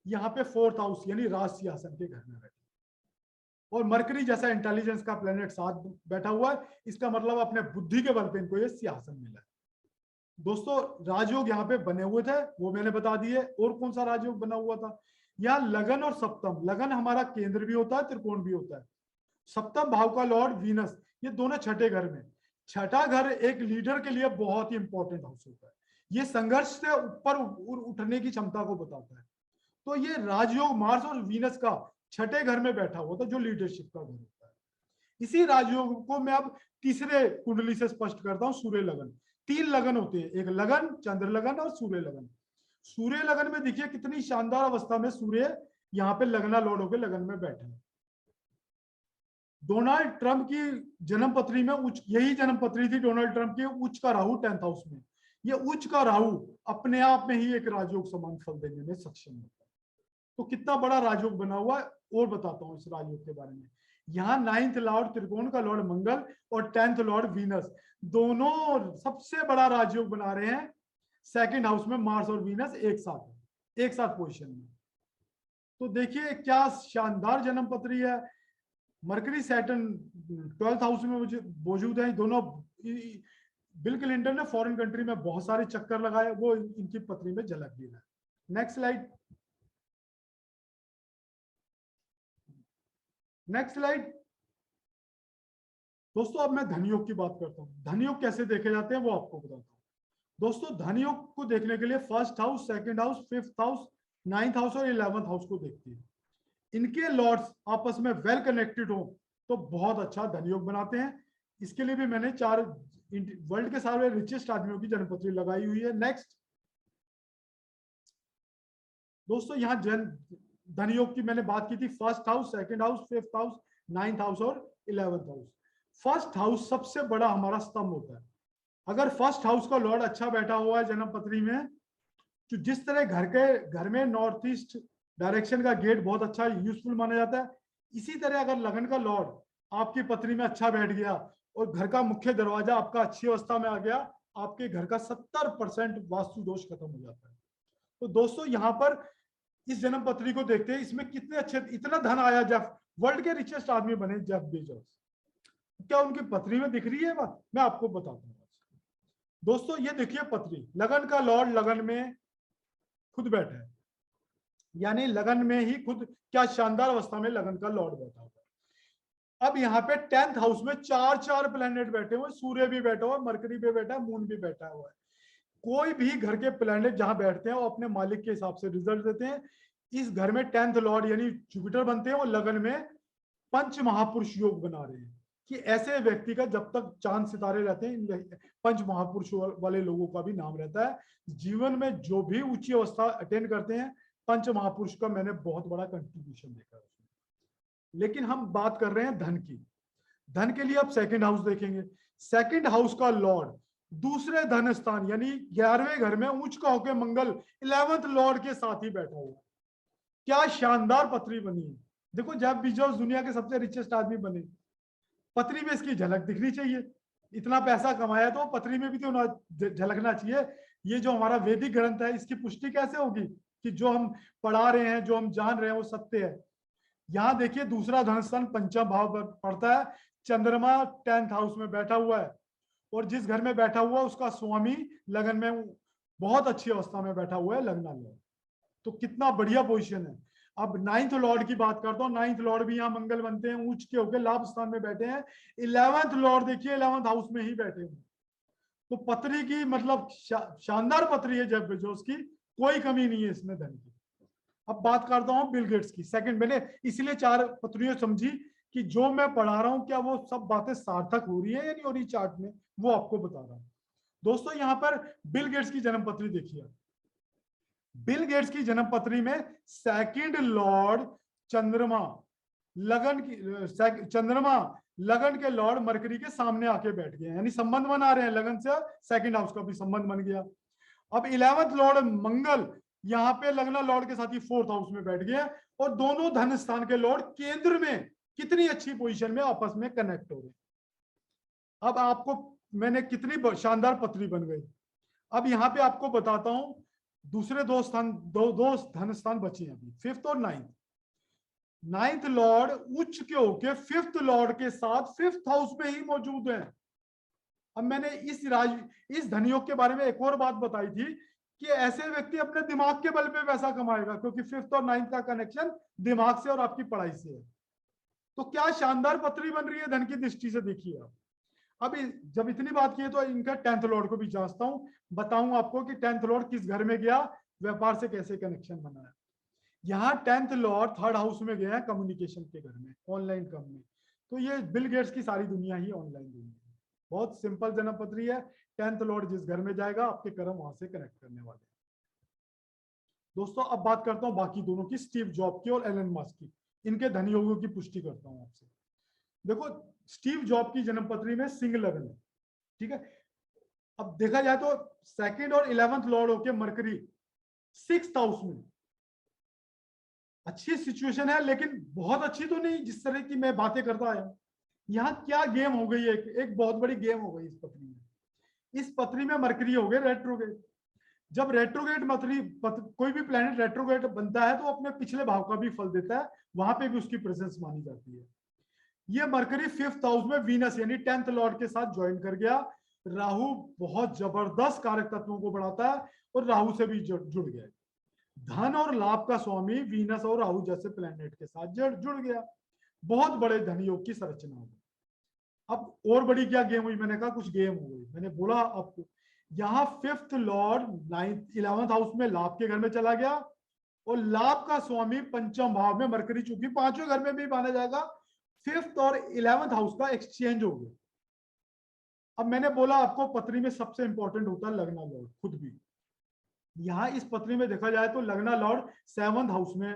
यहाँ पे 4th हाउस यानी राज सिंहासन के घर में बैठे, और मरकरी जैसा इंटेलिजेंस का प्लेनेट साथ बैठा हुआ है। इसका मतलब अपने बुद्धि के बल पे इनको ये सिंहासन मिला है। दोस्तों राजयोग यहाँ पे बने हुए थे, वो मैंने बता दिए। और कौन सा राजयोग बना हुआ था? यहाँ लगन और सप्तम, लगन हमारा केंद्र भी होता है, त्रिकोण भी होता है। सप्तम भाव का लॉर्ड वीनस, ये दोनों छठे घर में। छठा घर एक लीडर के लिए बहुत ही इंपॉर्टेंट हाउस होता है। ये संघर्ष से ऊपर उठने की क्षमता को बताता है। तो ये राजयोग मार्स और वीनस का छठे घर में बैठा हुआ था, जो लीडरशिप का घर होता है। इसी राजयोग को मैं अब तीसरे कुंडली से स्पष्ट करता हूं, सूर्य लगन। 3 लगन होते हैं, एक लगन, चंद्र लगन और सूर्य लगन। सूर्य लगन में देखिए कितनी शानदार अवस्था में सूर्य यहाँ पे लगना लॉर्ड होकर लगन में बैठे हैं। डोनाल्ड ट्रंप की जन्म पत्री में उच्च, यही जन्म पत्री थी डोनाल्ड ट्रंप की, उच्च का राहु 10th हाउस में। ये उच्च का राहु अपने आप में ही एक राजयोग समान फल देने में सक्षम होता है। तो कितना बड़ा राजयोग बना हुआ है, और बताता हूं इस राजयोग के बारे में। यहाँ 9th लॉर्ड त्रिकोण का लॉर्ड मंगल और 10th लॉर्ड वीनस, दोनों सबसे बड़ा राजयोग बना रहे हैं 2nd हाउस में। मार्स और वीनस एक साथ पोजीशन में। तो देखिए क्या शानदार जन्म पत्री है। मरकरी सैटर्न 12th हाउस में मौजूद है। दोनों, बिल क्लिंटन ने फॉरेन कंट्री में बहुत सारे चक्कर लगाए, वो इनकी पत्री में झलक भी रहा है। Next slide. Next slide. दोस्तों अब मैं धनयोग की बात करता हूं। धनयोग कैसे देखे जाते हैं वो आपको बताता हूं। दोस्तों धनयोग को देखने के लिए 1st house, 2nd house, 5th house, 9th house और 11th हाउस को देखते हैं। इनके लॉर्ड्स आपस में वेल कनेक्टेड हो तो बहुत अच्छा धनयोग बनाते हैं। इसके लिए भी मैंने 4 वर्ल्ड के सारे रिचेस्ट आदमियों की जन्मपत्री लगाई हुई है। नेक्स्ट। दोस्तों यहाँ धनयोग की मैंने बात की थी, 1st house, 2nd house, 5th house, 9th house और 11th हाउस। 1st हाउस सबसे बड़ा हमारा स्तंभ होता है। अगर 1st हाउस का लॉर्ड अच्छा बैठा हुआ है जन्म पत्री में, तो जिस तरह घर में नॉर्थ ईस्ट डायरेक्शन का गेट बहुत अच्छा यूजफुल माना जाता है, इसी तरह अगर लगन का लॉर्ड आपकी पत्री में अच्छा बैठ गया और घर का मुख्य दरवाजा आपका अच्छी अवस्था में आ गया, आपके घर का 70% वास्तु दोष खत्म हो जाता है। तो दोस्तों यहाँ पर इस जन्म पत्री को देखते हैं, इसमें कितने अच्छे, इतना धन आया। जेफ, वर्ल्ड के रिचेस्ट आदमी बने जेफ बेजोस। क्या उनकी पत्री में दिख रही है बात? मैं आपको बताता हूँ। दोस्तों ये देखिए पत्री, लगन का लॉर्ड लगन में खुद बैठा है, यानी लगन में ही खुद, क्या शानदार अवस्था में लगन का लॉर्ड बैठा हुआ है। अब यहाँ पे 10th हाउस में 4 प्लैनेट बैठे हुए, सूर्य भी बैठा हुआ है, मरकरी भी बैठा है, मून भी बैठा हुआ है। कोई भी घर के प्लैनेट जहां बैठते हैं वो अपने मालिक के हिसाब से रिजल्ट देते हैं। इस घर में 10th लॉर्ड यानी जुपिटर बनते हैं, वो लगन में पंच महापुरुष योग बना रहे हैं, कि ऐसे व्यक्ति का जब तक चांद सितारे रहते हैं, पंच महापुरुष वाले लोगों का भी नाम रहता है। जीवन में जो भी ऊंची अवस्था अटेंड करते हैं, पंच महापुरुष का मैंने बहुत बड़ा कंट्रीब्यूशन देखा है। लेकिन हम बात कर रहे हैं धन की। धन के लिए आप 2nd हाउस देखेंगे। 2nd हाउस का लॉर्ड दूसरे धन स्थान यानी 11वें घर में उच्च का होकर मंगल 11th लॉर्ड के साथ ही बैठा हुआ। क्या शानदार पत्री बनी है। देखो जेफ बेजोस दुनिया के सबसे रिचेस्ट आदमी बने, पत्री में इसकी झलक दिखनी चाहिए। इतना पैसा कमाया तो पत्री में भी तो झलकना चाहिए। ये जो हमारा वैदिक ग्रंथ है, इसकी पुष्टि कैसे होगी कि जो हम पढ़ा रहे हैं, जो हम जान रहे हैं वो सत्य है। यहाँ देखिए दूसरा धन स्थान पंचम भाव पड़ता है, चंद्रमा 10th हाउस में बैठा हुआ है, और जिस घर में बैठा हुआ उसका स्वामी लगन में बहुत अच्छी अवस्था में बैठा हुआ है, लगना लॉर्ड। तो कितना बढ़िया पोजीशन है। अब 9th लॉर्ड की बात करता हूँ। 9th लॉर्ड भी यहाँ मंगल बनते हैं, ऊंच के होकर लाभ स्थान में बैठे हैं। 11th लॉर्ड देखिए 11th हाउस में ही बैठे हैं। तो पत्री की मतलब शानदार पत्री है जेफ बेजोस की, कोई कमी नहीं है इसमें धन की। अब बात करता हूँ बिल गेट्स की। सेकंड, मैंने इसलिए 4 पत्रियों समझी कि जो मैं पढ़ा रहा हूँ क्या वो सब बातें सार्थक हो रही है या नहीं हो रही चार्ट में, वो आपको बता रहा हूँ। दोस्तों यहाँ पर बिल गेट्स की जन्म पत्री देखिए। बिल गेट्स की जन्म पत्री में 2nd लॉर्ड चंद्रमा लगन के लॉर्ड मरकरी के सामने आके बैठ गए, यानी संबंध बना रहे हैं लगन से। 2nd हाउस का भी संबंध बन गया। अब 11th लॉर्ड मंगल यहाँ पे लगना लॉर्ड के साथ ही 4th हाउस में बैठ गया, और दोनों धन स्थान के लॉर्ड केंद्र में कितनी अच्छी पोजीशन में आपस में कनेक्ट हो गए। अब आपको मैंने कितनी शानदार पत्री बन गई। अब यहाँ पे आपको बताता हूं, दूसरे दो धन स्थान बचे हैं अभी, फिफ्थ और नाइन्थ। नाइन्थ लॉर्ड उच्च के होके फिफ्थ लॉर्ड के साथ फिफ्थ हाउस में ही मौजूद है। अब मैंने इस धनयोग के बारे में एक और बात बताई थी कि ऐसे व्यक्ति अपने दिमाग के बल पे पैसा कमाएगा, क्योंकि फिफ्थ और नाइन्थ का कनेक्शन दिमाग से और आपकी पढ़ाई से है। तो क्या शानदार पत्री बन रही है धन की दृष्टि से, देखिए आप। अब जब इतनी बात की है तो इनका टेंथ लॉर्ड को भी जांचता हूं, बताऊं आपको कि टेंथ लॉर्ड किस घर में गया, व्यापार से कैसे कनेक्शन बना है। यहाँ टेंथ लॉर्ड थर्ड हाउस में गया है, कम्युनिकेशन के घर में, ऑनलाइन काम में। तो ये बिल गेट्स की सारी दुनिया ही ऑनलाइन दुनिया है। बहुत सिंपल जन्म पत्री है। टेंथ लॉर्ड जिस घर में जाएगा आपके कर्म वहां से कनेक्ट करने वाले। दोस्तों अब बात करता हूं बाकी दोनों की, स्टीव जॉब की और एलन मस्क की। इनके धन योगों की पुष्टि करता हूं आपसे। देखो स्टीव जॉब की जन्म पत्री में सिंह लग्न है, ठीक है। अब देखा जाए तो सेकंड और 11th लॉर्ड होके मरकरी 6th हाउस में, अच्छी सिचुएशन है, लेकिन बहुत अच्छी तो नहीं जिस तरह की मैं बातें करता आया। यहाँ क्या गेम हो गई है, एक बहुत बड़ी गेम हो गई इस पत्री में। इस पत्री में मरकरी हो गए रेट्रोगेट। जब रेट्रोगेट कोई भी प्लेनेट रेट्रोगेट बनता है तो अपने पिछले भाव का भी फल देता है, वहां पे भी उसकी प्रेजेंस मानी जाती है। ये मरकरी फिफ्थ हाउस में वीनस यानी 10th लॉर्ड के साथ ज्वाइन कर गया। राहु बहुत जबरदस्त कारक तत्वों को बढ़ाता है और राहु से भी जुड़ गया। धन और लाभ का स्वामी वीनस और राहु जैसे प्लेनेट के साथ जुड़ गया। बहुत बड़े धन योग की संरचना होगी। अब और बड़ी क्या गेम हुई, मैंने कहा कुछ गेम हो गई। मैंने बोला आपको यहाँ फिफ्थ लॉर्ड 11th हाउस में लाभ के घर में चला गया और लाभ का स्वामी पंचम भाव में मरकरी, चूंकि पांचवें घर में भी माना जाएगा, फिफ्थ और 11th हाउस का एक्सचेंज हो गया। अब मैंने बोला आपको पत्री में सबसे इंपॉर्टेंट होता है लगना लॉर्ड खुद भी। यहां इस पत्री में देखा जाए तो लगना लॉर्ड 7th हाउस में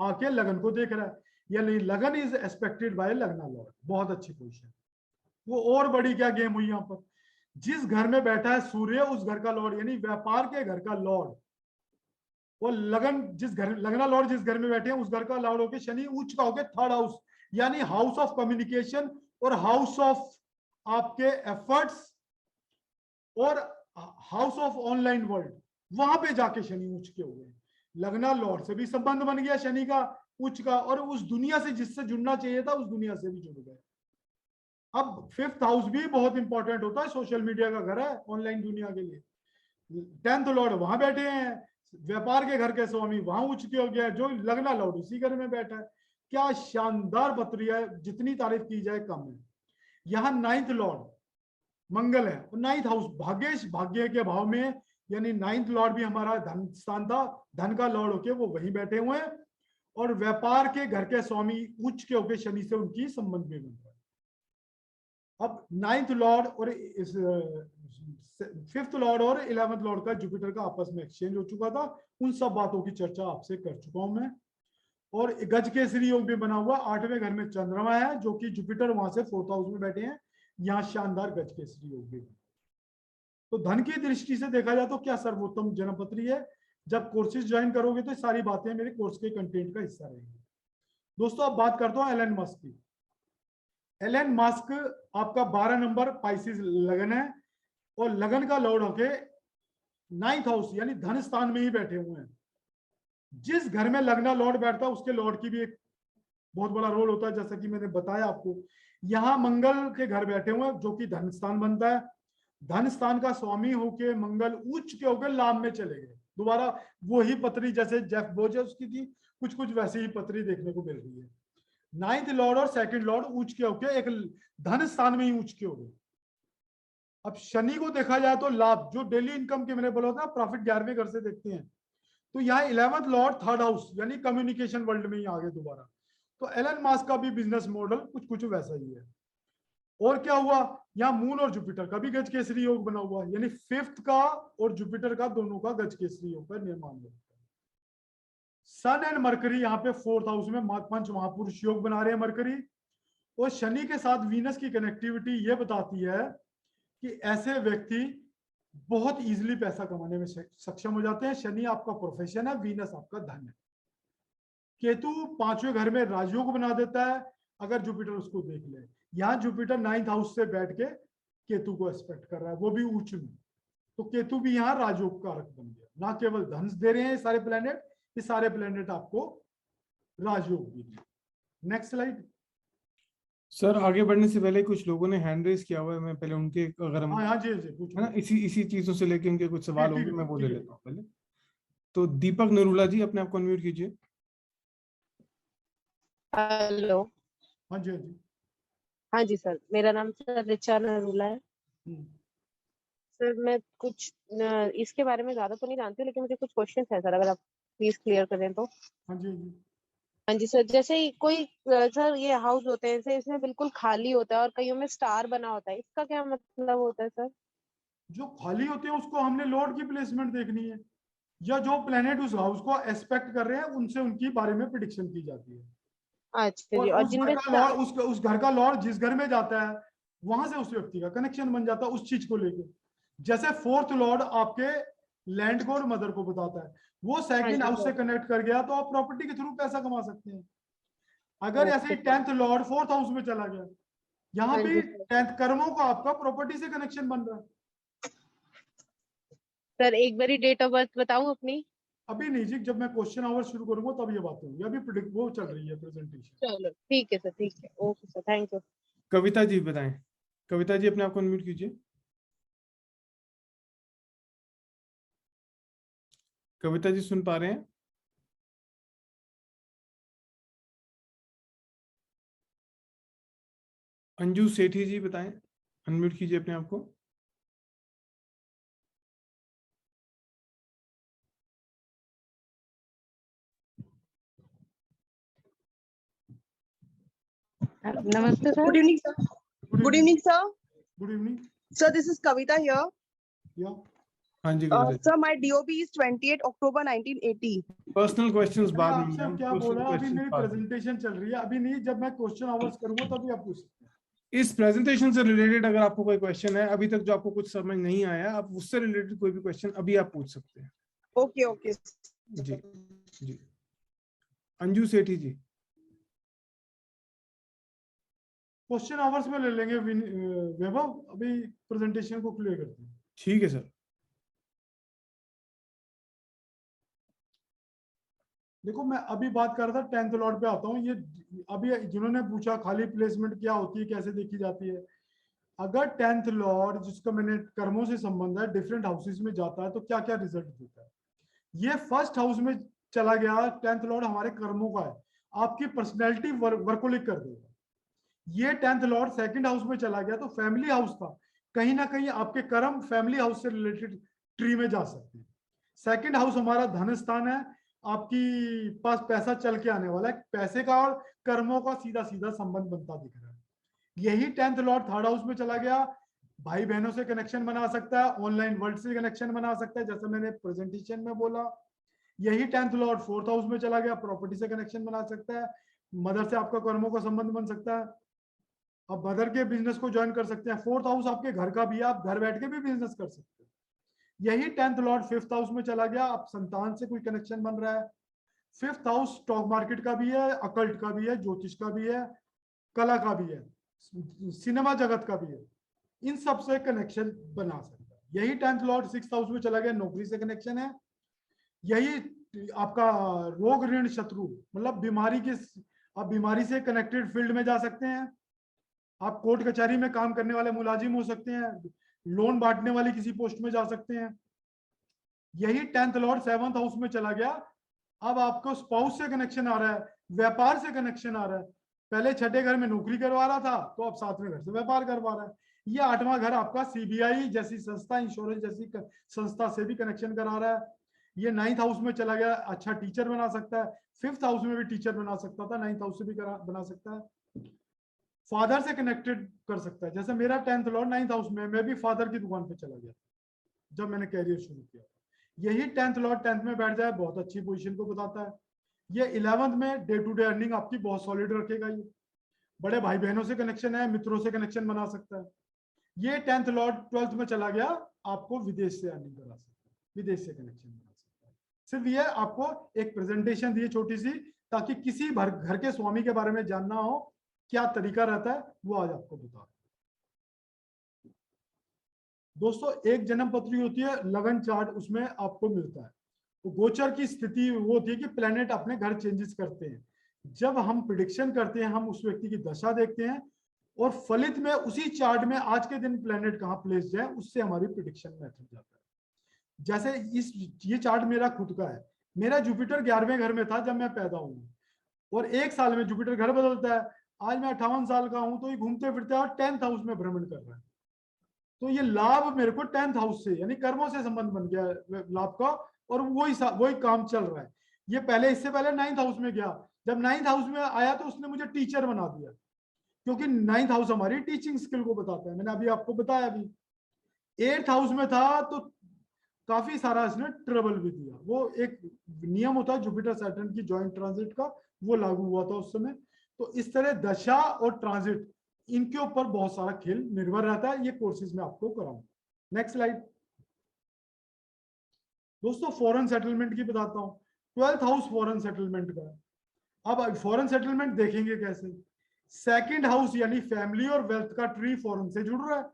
आके लगन को देख रहा है, यानी लगन इज एक्सपेक्टेड बाय लगना लॉर्ड। बहुत अच्छी पोजीशन। वो और बड़ी क्या गेम हुई यहाँ पर, जिस घर में बैठा है सूर्य उस घर का लॉर्ड, यानी व्यापार के घर का लॉर्ड। वो लगना लॉर्ड जिस घर में बैठे हैं उस घर का लॉर्ड होके शनि उच्च का होके थर्ड हाउस, यानी हाउस ऑफ कम्युनिकेशन और हाउस ऑफ आपके एफर्ट्स और हाउस ऑफ ऑनलाइन वर्ल्ड, वहां पे जाके शनि उच्च के हो गए। लगना लॉर्ड से भी संबंध बन गया शनि का उच्च का, और उस दुनिया से जिससे जुड़ना चाहिए था उस दुनिया से भी जुड़ गए। अब फिफ्थ हाउस भी बहुत इंपॉर्टेंट होता है, सोशल मीडिया का घर है ऑनलाइन दुनिया के लिए। 10th लॉर्ड वहां बैठे हैं, व्यापार के घर के स्वामी वहां उच्च के हो गया, जो लगना लॉर्ड उसी घर में बैठा है। क्या शानदार पत्री है, जितनी तारीफ की जाए कम है। यहाँ 9th लॉर्ड मंगल है और 9th हाउस भाग्य के भाव में, यानी 9th लॉर्ड भी हमारा धन स्थान था, धन का लॉर्ड होके वो वहीं बैठे हुए हैं और व्यापार के घर के स्वामी उच्च के होके शनि से उनकी संबंध भी बन रहा है। अब 9th लॉर्ड और फिफ्थ लॉर्ड और 11th लॉर्ड का जुपिटर का आपस में एक्सचेंज हो चुका था। उन सब बातों की चर्चा आपसे कर चुका हूं मैं। और गज केसरी योग भी बना हुआ, 8वें घर में चंद्रमा है जो कि जुपिटर वहां से 4th हाउस में बैठे हैं। यहाँ शानदार गज केसरी योग भी। तो धन की दृष्टि से देखा जाए तो क्या सर्वोत्तम जन्मपत्री है। जब कोर्सेज ज्वाइन करोगे तो सारी बातें मेरे कोर्स के कंटेंट का हिस्सा रहेंगी। दोस्तों अब बात करता हूं एलन मस्क की। एलन मस्क आपका 12 नंबर पाइसिस लगन है और लगन का लॉर्ड होके 9th हाउस यानी धन स्थान में ही बैठे हुए हैं। जिस घर में लगना लॉर्ड बैठता है उसके लॉर्ड की भी एक बहुत बड़ा रोल होता है, जैसा कि मैंने बताया आपको। यहाँ मंगल के घर बैठे हुए हैं जो कि धन स्थान बनता है। धन स्थान का स्वामी होके मंगल उच्च के होकर लाभ में चले गए। दोबारा वही पत्री जैसे जेफ बोजेस की थी, कुछ कुछ वैसी ही पत्री देखने को मिल रही है। 9th लॉर्ड और 2nd लॉर्ड उच्च के होके एक धन स्थान में ही उच्च के हो गए। अब शनि को देखा जाए तो लाभ जो डेली इनकम के मैंने बोला था प्रॉफिट 11वें घर से देखते हैं, तो यहाँ 11th लॉर्ड 3rd हाउस यानी कम्युनिकेशन वर्ल्ड में ही आ गए दोबारा। तो एलन मस्क का भी बिजनेस मॉडल कुछ कुछ वैसा ही है। और क्या हुआ, यहाँ मून और जुपिटर का भी गज केसरी योग बना हुआ है, यानी फिफ्थ का और जुपिटर का दोनों का गज केसरी योग पर निर्माण होता है। सन एंड मरकरी यहाँ पे 4th हाउस में पंच महापुरुष योग बना रहे हैं मरकरी, और शनि के साथ वीनस की कनेक्टिविटी ये बताती है कि ऐसे व्यक्ति बहुत इजीली पैसा कमाने में सक्षम हो जाते हैं। शनि आपका प्रोफेशन है, वीनस आपका धन है। केतु 5वें घर में राजयोग बना देता है अगर जुपिटर उसको देख ले। यहाँ जुपिटर 9th हाउस से बैठ के केतु को एक्सपेक्ट कर रहा है, वो भी उच्च में। तो केतु भी यहाँ राजयोग कारक बन गया। ना केवल धन दे रहे हैं ये सारे प्लेनेट, ये सारे प्लेनेट आपको राजयोग भी दे। Next slide. सर आगे बढ़ने से पहले कुछ लोगों ने हैंड रेस किया हुआ है, मैं पहले उनके अगर हम हाँ जी जी पूछो। है ना इसी चीजों से लेके उनके कुछ सवाल ठीक होंगे, है, मैं वो ले ठीक है। लेता हूँ पहले। तो दीपक नरूला जी, अपने आप को अनम्यूट कीजिए। हेलो। हाँ जी हाँ जी। हाँ जी सर, मेरा नाम सर रिचा नरूला है। सर मैं कुछ इसके बारे में ज्यादा तो नहीं जानती हूँ, लेकिन मुझे कुछ क्वेश्चन है सर, अगर आप प्लीज क्लियर करें तो। हाँ जी हाँ जी। हाँ जी सर, जैसे ही कोई सर ये हाउस होते हैं, जैसे इसमें बिल्कुल खाली होता है और कईयों में स्टार बना होता है, इसका क्या मतलब होता है सर? जो खाली होते हैं उसको हमने लॉर्ड की प्लेसमेंट देखनी है, या जो प्लेनेट उस हाउस को एस्पेक्ट कर रहे हैं उनसे उनकी बारे में प्रिडिक्शन की जाती है। अच्छा और जी। और उस घर जिनमें का लॉर्ड उस घर का लॉर्ड जिस घर में जाता है वहां से उस व्यक्ति का कनेक्शन बन जाता है उस चीज को लेके। जैसे फोर्थ लॉर्ड आपके लैंड को और मदर को बताता है, वो सेकंड हाँ जी हाउस से सर। कनेक्ट कर गया तो आप प्रॉपर्टी के थ्रू पैसा कमा सकते हैं। अगर ऐसे ओके ही sir. 10th lord 4th house में चला गया, यहाँ हाँ भी जी सर। 10th कर्मों का आपका प्रॉपर्टी से कनेक्शन बन रहा है। सर एक बारी डेट ऑफ बर्थ बताऊं अपनी? अभी नहीं जी, जब मैं क्वेश्चन आवर शुरू करूंगा तब ये बात होगी, अभी प्रिडिक्ट वो चल रही है प्रेजेंटेशन। चलो ठीक है सर, ठीक है, okay sir, thank you. Kavita ji बताएं। कविता जी अपने आप को अनम्यूट कीजिए। कविता जी सुन पा रहे हैं? अंजू सेठी जी बताएं, अनम्यूट कीजिए अपने आप को। नमस्ते sir. Good evening, sir. Good evening, sir. Good evening. Sir, this is Kavita here. या हाँ जी Kavita ji. Sir, my DOB is 28 October 1980. Personal questions मैंने बाद में आपसे मैम, क्या पर्सनल बोला, अभी क्वेश्चंस मेरी बाद में। प्रेजेंटेशन चल रही है, अभी नहीं, जब मैं क्वेश्चन आवर्स करूंगा तभी आप पूछ सकते हैं। इस प्रेजेंटेशन से रिलेटेड अगर आपको कोई क्वेश्चन है अभी तक जो आपको कुछ समझ नहीं आया, आप उससे रिलेटेड कोई भी क्वेश्चन अभी आप पूछ सकते हैं। Okay, okay. जी जी। अंजू सेठी जी। क्वेश्चन आवर्स में ले लेंगे वैभव, अभी प्रेजेंटेशन को क्लियर करते हैं। ठीक है सर। देखो मैं अभी बात कर रहा था 10th लॉर्ड पे आता हूँ। ये अभी जिन्होंने पूछा खाली प्लेसमेंट क्या होती है, कैसे देखी जाती है। अगर 10th लॉर्ड जिसका मैंने कर्मों से संबंध है डिफरेंट हाउसेस में जाता है तो क्या क्या रिजल्ट देता है। ये फर्स्ट हाउस में चला गया, 10th लॉर्ड हमारे कर्मों का है, आपकी पर्सनैलिटी वर्कोलिक कर देगा। ये 10th लॉर्ड सेकंड हाउस में चला गया तो फैमिली हाउस था, कहीं ना कहीं आपके कर्म फैमिली हाउस से रिलेटेड ट्री में जा सकते हैं। सेकंड हाउस हमारा धन स्थान है, आपकी पास पैसा चल के आने वाला है, पैसे का और कर्मों का सीधा सीधा संबंध बनता दिख रहा है। यही 10th लॉर्ड थर्ड हाउस में चला गया, भाई बहनों से कनेक्शन बना सकता है, ऑनलाइन वर्ल्ड से कनेक्शन बना सकता है, जैसे मैंने प्रेजेंटेशन में बोला। यही 10th लॉर्ड फोर्थ हाउस में चला गया, प्रॉपर्टी से कनेक्शन बना सकता है, मदर से आपका कर्मों का संबंध बन सकता है, आप मदर के बिजनेस को ज्वाइन कर सकते हैं। फोर्थ हाउस आपके घर का भी है, आप घर बैठ के भी बिजनेस कर सकते हैं। यही 10th लॉर्ड फिफ्थ हाउस में चला गया, आप संतान से कोई कनेक्शन बन रहा है। फिफ्थ हाउस स्टॉक मार्केट का भी है, अकल्ट का भी है, ज्योतिष का भी है, कला का भी है, सिनेमा जगत का भी है, इन सब से कनेक्शन बना सकता है। यही 10th लॉर्ड सिक्स्थ हाउस में चला गया, नौकरी से कनेक्शन है। यही आपका रोग ऋण शत्रु मतलब बीमारी के, आप बीमारी से कनेक्टेड फील्ड में जा सकते हैं, आप कोर्ट कचहरी में काम करने वाले मुलाजिम हो सकते हैं, लोन बांटने वाली किसी पोस्ट में जा सकते हैं। यही 10th लॉर्ड सेवंथ हाउस में चला गया, अब आपको स्पाउस से कनेक्शन आ रहा है, व्यापार से कनेक्शन आ रहा है। पहले छठे घर में नौकरी करवा रहा था तो अब सातवें घर से व्यापार करवा रहा है। ये आठवां घर आपका सीबीआई जैसी संस्था, इंश्योरेंस जैसी संस्था से भी कनेक्शन करा रहा है। ये 9th हाउस में चला गया, अच्छा टीचर बना सकता है, 5th हाउस में भी टीचर बना सकता था, 9th हाउस से भी बना सकता है। फादर से कनेक्टेड कर सकता है, जैसे मेरा 10th लॉर्ड 9th हाउस में, मैं भी फादर की दुकान पे चला गया जब मैंने कैरियर शुरू किया। यही 10th लॉर्ड 10th में बैठ जाए, बहुत अच्छी पोजीशन को बताता है। ये 11th में डे टू डे अर्निंग आपकी बहुत सॉलिड रखेगा। ये बड़े भाई बहनों से कनेक्शन है, मित्रों से कनेक्शन बना सकता है। ये 10th लॉर्ड 12th में चला गया, आपको विदेश से अर्निंग करा सकता है, विदेश से कनेक्शन बना सकता है। सिर्फ ये आपको एक प्रेजेंटेशन दी छोटी सी, ताकि किसी घर के स्वामी के बारे में जानना हो क्या तरीका रहता है वो आज आपको बता रहा हूं। दोस्तों एक जन्म पत्री होती है, लगन चार्ट उसमें आपको मिलता है। तो गोचर की स्थिति वो होती है कि प्लेनेट अपने घर चेंजेस करते हैं। जब हम प्रिडिक्शन करते हैं, हम उस व्यक्ति की दशा देखते हैं और फलित में उसी चार्ट में आज के दिन प्लेनेट कहाँ प्लेस है, उससे हमारी प्रिडिक्शन मेथड जाता है। जैसे ये चार्ट मेरा खुद का है। मेरा जुपिटर 11वें घर में था जब मैं पैदा हुआ, और एक साल में जुपिटर घर बदलता है। आज मैं 58 साल का हूं तो ये घूमते फिरते और 10th हाउस में भ्रमण कर रहा है। तो ये लाभ मेरे को 10th हाउस से यानी कर्मों से संबंध बन गया लाभ का, और वही काम चल रहा है। ये पहले इससे पहले 9th हाउस में गया, जब 9th हाउस में आया तो उसने मुझे टीचर बना दिया, क्योंकि 9th हाउस हमारी टीचिंग स्किल को बताता है। मैंने अभी आपको बताया। अभी 8th हाउस में था तो काफी सारा इसने ट्रबल भी दिया। वो एक नियम होता है जुपिटर सैटर्न की जॉइंट ट्रांजिट का, वो लागू हुआ था उस समय। तो इस तरह दशा और ट्रांजिट इनके ऊपर बहुत सारा खेल निर्भर रहता है। ये कोर्सेज में आपको कराऊंगा। Next slide. दोस्तों फॉरेन सेटलमेंट की बताता हूं। 12th हाउस फॉरेन सेटलमेंट का। अब फॉरेन सेटलमेंट देखेंगे कैसे। 2nd हाउस यानी फैमिली और वेल्थ का ट्री फॉरेन से जुड़ रहा है।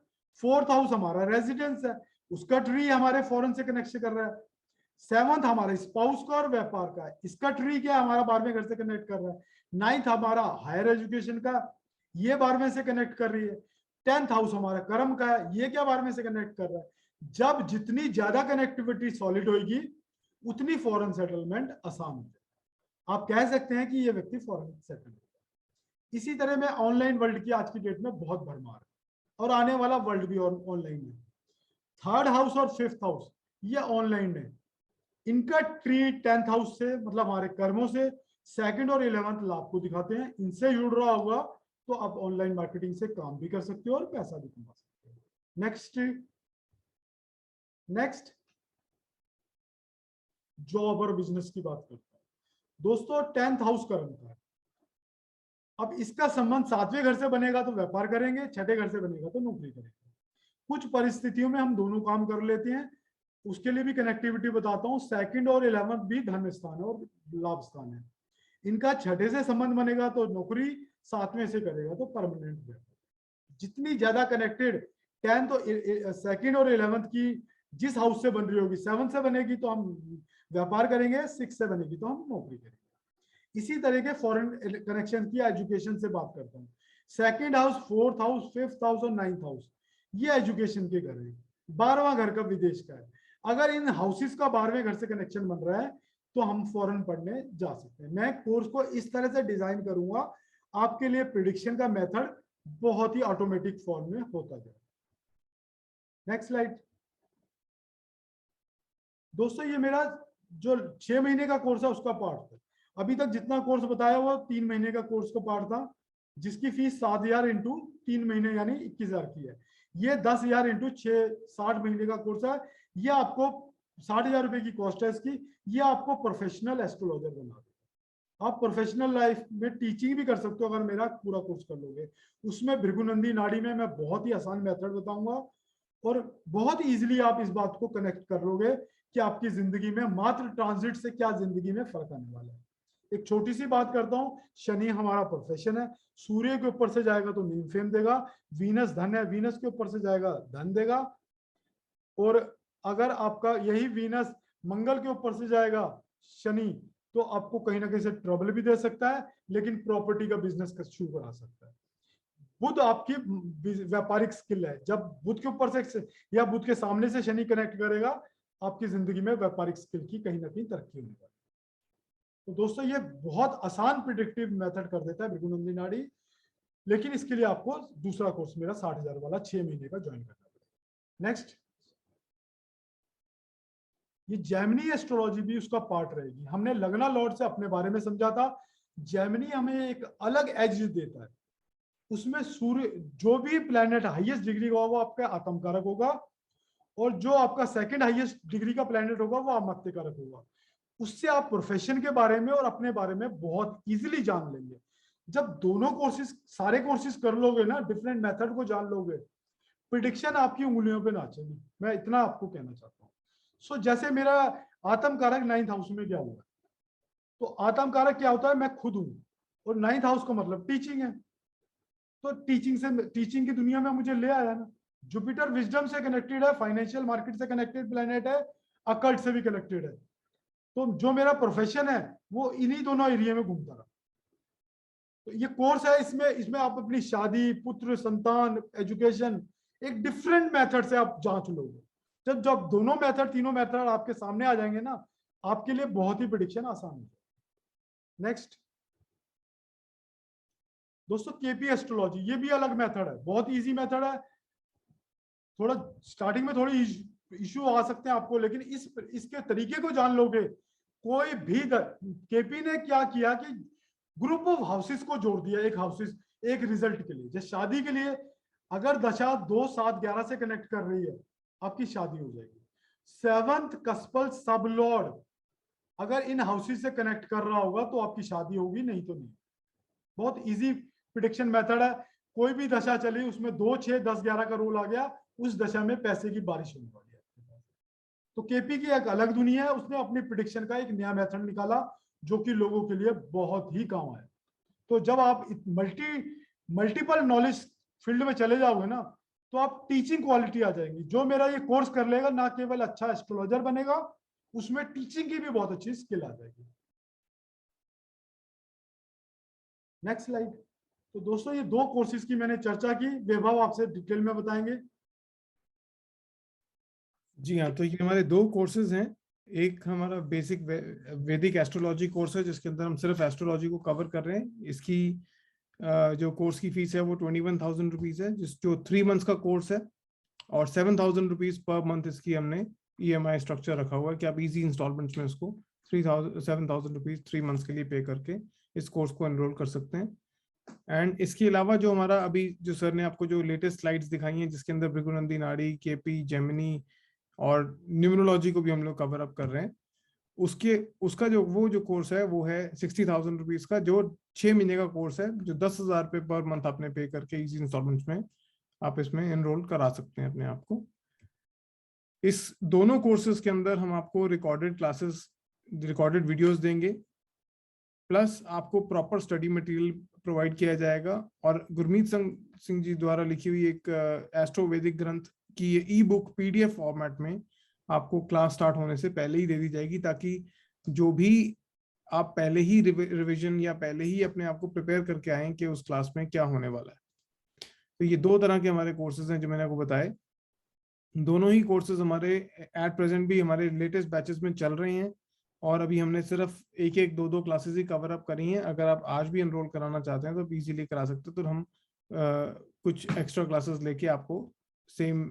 4th हाउस हमारा रेजिडेंस है, उसका ट्री हमारे फॉरेन से कनेक्ट कर रहा है। 7th हमारा स्पाउस का और व्यापार का है, इसका ट्री क्या हमारा 12वें घर से कनेक्ट कर रहा है। 9th हमारा हायर एजुकेशन का, ये 12वें से कनेक्ट कर रही है। 10th हाउस हमारा कर्म का है, ये क्या 12वें से कनेक्ट कर रहा है। जब जितनी ज्यादा कनेक्टिविटी सॉलिड होगी उतनी फॉरेन सेटलमेंट आसान है। आप कह सकते हैं कि ये व्यक्ति फॉरेन सेटल है। इसी तरह में ऑनलाइन वर्ल्ड की आज की डेट में बहुत भरमार है, और आने वाला वर्ल्ड भी ऑनलाइन है। 3rd हाउस और 5th हाउस ये ऑनलाइन है। इनका ट्री 10th हाउस से मतलब हमारे कर्मों से 2nd और 11th लाभ को दिखाते हैं। इनसे जुड़ रहा होगा तो आप ऑनलाइन मार्केटिंग से काम भी कर सकते हो और पैसा भी कमा सकते हो। नेक्स्ट जॉब और बिजनेस की बात करते हैं। दोस्तों 10th हाउस कर्म का है। अब इसका संबंध 7वें घर से बनेगा तो व्यापार करेंगे, 6ठे घर से बनेगा तो नौकरी करेंगे। कुछ परिस्थितियों में हम दोनों काम कर लेते हैं, उसके लिए भी कनेक्टिविटी बताता हूं। 2nd और 11th भी धन स्थान है और लाभ स्थान है। इनका 6ठे से संबंध बनेगा तो नौकरी, 7वें से करेगा तो परमानेंट व्यापार। जितनी ज्यादा कनेक्टेड 10th और 2nd और 11th की जिस हाउस से बन रही होगी, 7th से बनेगी तो हम व्यापार करेंगे, 6 से बनेगी तो हम नौकरी करेंगे। इसी तरह के फॉरेन कनेक्शन की एजुकेशन से बात करता हूँ। 2nd house, 4th house, 5th house और 9th हाउस ये एजुकेशन के घर है। 12वां घर का विदेश का है। अगर इन हाउसेस का 12वें घर से कनेक्शन बन रहा है तो हम फॉरेन पढ़ने जा सकते हैं। मैं कोर्स को इस तरह से डिजाइन करूंगा आपके लिए प्रिडिक्शन का मेथड बहुत ही ऑटोमेटिक फॉर्म में होता जाए। Next slide. दोस्तों ये मेरा जो 6 महीने का कोर्स है उसका पार्ट था। अभी तक जितना कोर्स बताया वो 3 महीने का कोर्स का पार्ट था, जिसकी फीस 7,000 इंटू 3 महीने यानी 21,000 की है। ये 10,000 इंटू 6 60 महीने का कोर्स है। ये आपको 60,000 रुपए की कॉस्ट है इसकी। ये आपको प्रोफेशनल एस्ट्रोलॉजर बना देगा। आप प्रोफेशनल लाइफ में टीचिंग भी कर सकते हो अगर मेरा पूरा कोर्स कर लोगे। उसमें भृगुनंदी नाड़ी में मैं बहुत ही आसान मेथड बताऊंगा और बहुत इजीली आप इस बात को कनेक्ट कर लोगे कि आपकी जिंदगी में मात्र ट्रांजिट से क्या जिंदगी में फर्क आने वाला है। एक छोटी सी बात करता हूं। शनि हमारा प्रोफेशन है। सूर्य के ऊपर से जाएगा तो नेम फेम देगा। वीनस धन है, वीनस के ऊपर से जाएगा धन देगा। और अगर आपका यही वीनस मंगल के ऊपर से जाएगा शनि, तो आपको कहीं ना कहीं से ट्रबल भी दे सकता है, लेकिन प्रॉपर्टी का बिजनेस का शुरू करा सकता है। बुध आपकी व्यापारिक स्किल है। जब बुध के ऊपर से या बुध के सामने से शनि कनेक्ट करेगा, आपकी जिंदगी में व्यापारिक स्किल की कहीं ना कहीं तरक्की होने वाली है। तो दोस्तों ये बहुत आसान प्रिडिक्टिव मेथड कर देता है भृगुनंदी नाड़ी, लेकिन इसके लिए आपको दूसरा कोर्स मेरा 60,000 वाला 6 महीने का ज्वाइन करना पड़ेगा। नेक्स्ट, ये जेमिनी एस्ट्रोलॉजी भी उसका पार्ट रहेगी। हमने लगना लॉर्ड से अपने बारे में समझा था। जेमिनी हमें एक अलग एज देता है। उसमें सूर्य जो भी प्लेनेट हाईएस्ट डिग्री का होगा वो आपका आत्मकारक होगा, और जो आपका 2nd हाईएस्ट डिग्री का प्लेनेट होगा वो अमक्तिकारक होगा। उससे आप प्रोफेशन के बारे में और अपने बारे में बहुत इजीली जान लेंगे। जब दोनों कोर्सेज सारे कोर्सेज कर लोगे ना, डिफरेंट मेथड को जान लोगे, प्रिडिक्शन आपकी उंगलियों पे नाचेगी। मैं इतना आपको कहना चाहता हूँ। सो जैसे मेरा आत्मकारक 9th हाउस में क्या हुआ, तो आत्मकारक क्या होता है, मैं खुद हूं, और 9th हाउस का मतलब टीचिंग है। तो टीचिंग की दुनिया में मुझे ले आया ना। जुपिटर विजडम से कनेक्टेड है, फाइनेंशियल मार्केट से कनेक्टेड प्लेनेट है, अकल्ट से भी कनेक्टेड है। तो जो मेरा प्रोफेशन है वो इन्हीं दोनों एरिया में घूमता रहा। तो ये कोर्स है, इसमें आप अपनी शादी, पुत्र, संतान, एजुकेशन एक डिफरेंट मेथड से आप जांच लोगे। जब जब दोनों मेथड, तीनों मेथड आपके सामने आ जाएंगे ना, आपके लिए बहुत ही प्रेडिक्शन आसान हो जाएगा। नेक्स्ट दोस्तों, केपी एस्ट्रोलॉजी, ये भी अलग मेथड है, बहुत इजी मेथड है। थोड़ा स्टार्टिंग में थोड़ी इश्यू आ सकते हैं आपको, लेकिन इसके तरीके को जान लोगे कोई भी। केपी ने क्या किया कि ग्रुप ऑफ हाउसेस को जोड़ दिया, एक हाउसेस एक रिजल्ट के लिए। जैसे शादी के लिए अगर दशा 2, 7, 11 से कनेक्ट कर रही है, आपकी शादी हो जाएगी। 7th कस्पल सब लॉर्ड अगर इन हाउसेस से कनेक्ट कर रहा होगा तो आपकी शादी होगी, नहीं तो नहीं। बहुत इजी प्रिडिक्शन मेथड है। कोई भी दशा चली, उसमें 2, 6, 10, 11 का रोल आ गया, उस दशा में पैसे की बारिश होने वाली है। तो केपी की एक अलग दुनिया है, उसने अपनी प्रिडिक्शन का एक नया मेथड निकाला जो कि लोगों के लिए बहुत ही काम आया। तो जब आप मल्टीपल नॉलेज फील्ड में चले जाओगे ना, तो आप टीचिंग क्वालिटी आ जाएंगी। जो मेरा ये कोर्स कर लेगा, ना केवल अच्छा एस्ट्रोलॉजर बनेगा, उसमें टीचिंग की भी बहुत अच्छी स्किल आ जाएगी। Next slide. तो दोस्तों, ये 2 कोर्सेज की मैंने चर्चा की, वैभव आपसे डिटेल में बताएंगे। जी हाँ, तो ये हमारे 2 कोर्सेज हैं। एक हमारा बेसिक वैदिक एस्ट्रोलॉजी कोर्स है, जिसके अंदर हम सिर्फ एस्ट्रोलॉजी को कवर कर रहे हैं। इसकी जो कोर्स की फीस है वो 21,000 रुपीज है, जो 3 मंथ्स का कोर्स है, और 7,000 रुपीज पर मंथ इसकी हमने EMI स्ट्रक्चर रखा हुआ है कि आप इजी इंस्टॉलमेंट्स में उसको 7,000 रुपीज 3 मंथ्स के लिए पे करके इस कोर्स को एनरोल कर सकते हैं। एंड इसके अलावा जो हमारा अभी जो सर ने आपको जो लेटेस्ट स्लाइड्स दिखाई हैं, जिसके अंदर भृगुनंदी नाड़ी, केपी, जेमिनी और न्यूमरोलॉजी को भी हम लोग कवर अप कर रहे हैं, उसका जो कोर्स है वो है 60,000 रुपीज का, जो 6 महीने का कोर्स है, जो 10,000 रुपये पर मंथ आपने पे करके इजी इंस्टॉलमेंट्स में आप इसमें एनरोल करा सकते हैं अपने आप को। इस दोनों कोर्सेज के अंदर हम आपको रिकॉर्डेड क्लासेस, रिकॉर्डेड वीडियोस देंगे, प्लस आपको प्रॉपर स्टडी मटेरियल प्रोवाइड किया जाएगा। और गुरमीत सिंह जी द्वारा लिखी हुई एक एस्ट्रो वैदिक ग्रंथ की ई बुक PDF फॉर्मेट में आपको क्लास स्टार्ट होने से पहले ही दे दी जाएगी, ताकि जो भी आप पहले ही रिवीजन या पहले ही अपने आप को प्रिपेयर करके आए कि उस क्लास में क्या होने वाला है। तो ये 2 तरह के हमारे कोर्सेज हैं जो मैंने आपको बताए। दोनों ही कोर्सेज हमारे एट प्रेजेंट भी हमारे लेटेस्ट बैचेस में चल रहे हैं, और अभी हमने सिर्फ 1-1, 2-2 क्लासेस ही कवर अप करी हैं। अगर आप आज भी एनरोल कराना चाहते हैं तो आप इजीली करा सकते हैं, तो हम कुछ एक्स्ट्रा क्लासेस लेके आपको सेम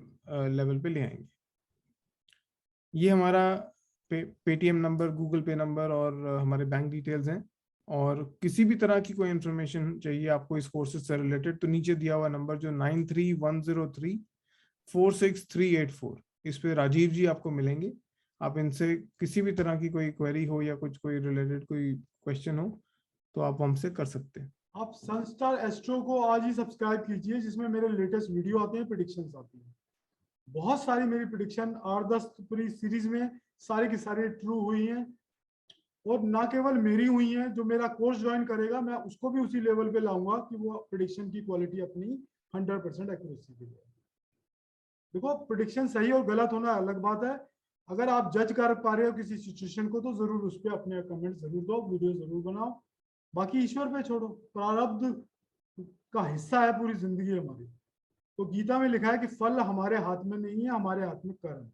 लेवल पे ले आएंगे। ये हमारा पेटीएम नंबर, गूगल पे नंबर और हमारे बैंक डिटेल्स हैं। और किसी भी तरह की कोई इन्फॉर्मेशन चाहिए आपको इस कोर्सेज से रिलेटेड, तो नीचे दिया हुआ नंबर जो 9310346384, इस पे राजीव जी आपको मिलेंगे। आप इनसे किसी भी तरह की कोई क्वेरी हो या कोई रिलेटेड कोई क्वेश्चन हो तो आप हमसे कर सकते हैं। आप सनस्टार एस्ट्रो को आज ही सब्सक्राइब कीजिए, जिसमें मेरे लेटेस्ट वीडियो आते हैं, प्रेडिक्शंस आती हैं। बहुत सारी मेरी प्रेडिक्शन 8-10 पूरी सीरीज में सारी की सारी ट्रू हुई हैं, और ना केवल मेरी हुई हैं, जो मेरा कोर्स ज्वाइन करेगा मैं उसको भी उसी लेवल पे लाऊंगा कि वो प्रेडिक्शन की क्वालिटी अपनी 100% एक्यूरेसी के लिए। देखो, प्रेडिक्शन सही और गलत होना अलग बात है। अगर आप जज कर पा रहे हो किसी सिचुएशन को, तो जरूर उस पर अपने कमेंट जरूर दो, वीडियो जरूर बनाओ। बाकी ईश्वर पे छोड़ो, प्रारब्ध का हिस्सा है पूरी जिंदगी हमारी। तो गीता में लिखा है कि फल हमारे हाथ में नहीं है, हमारे हाथ में कर्म।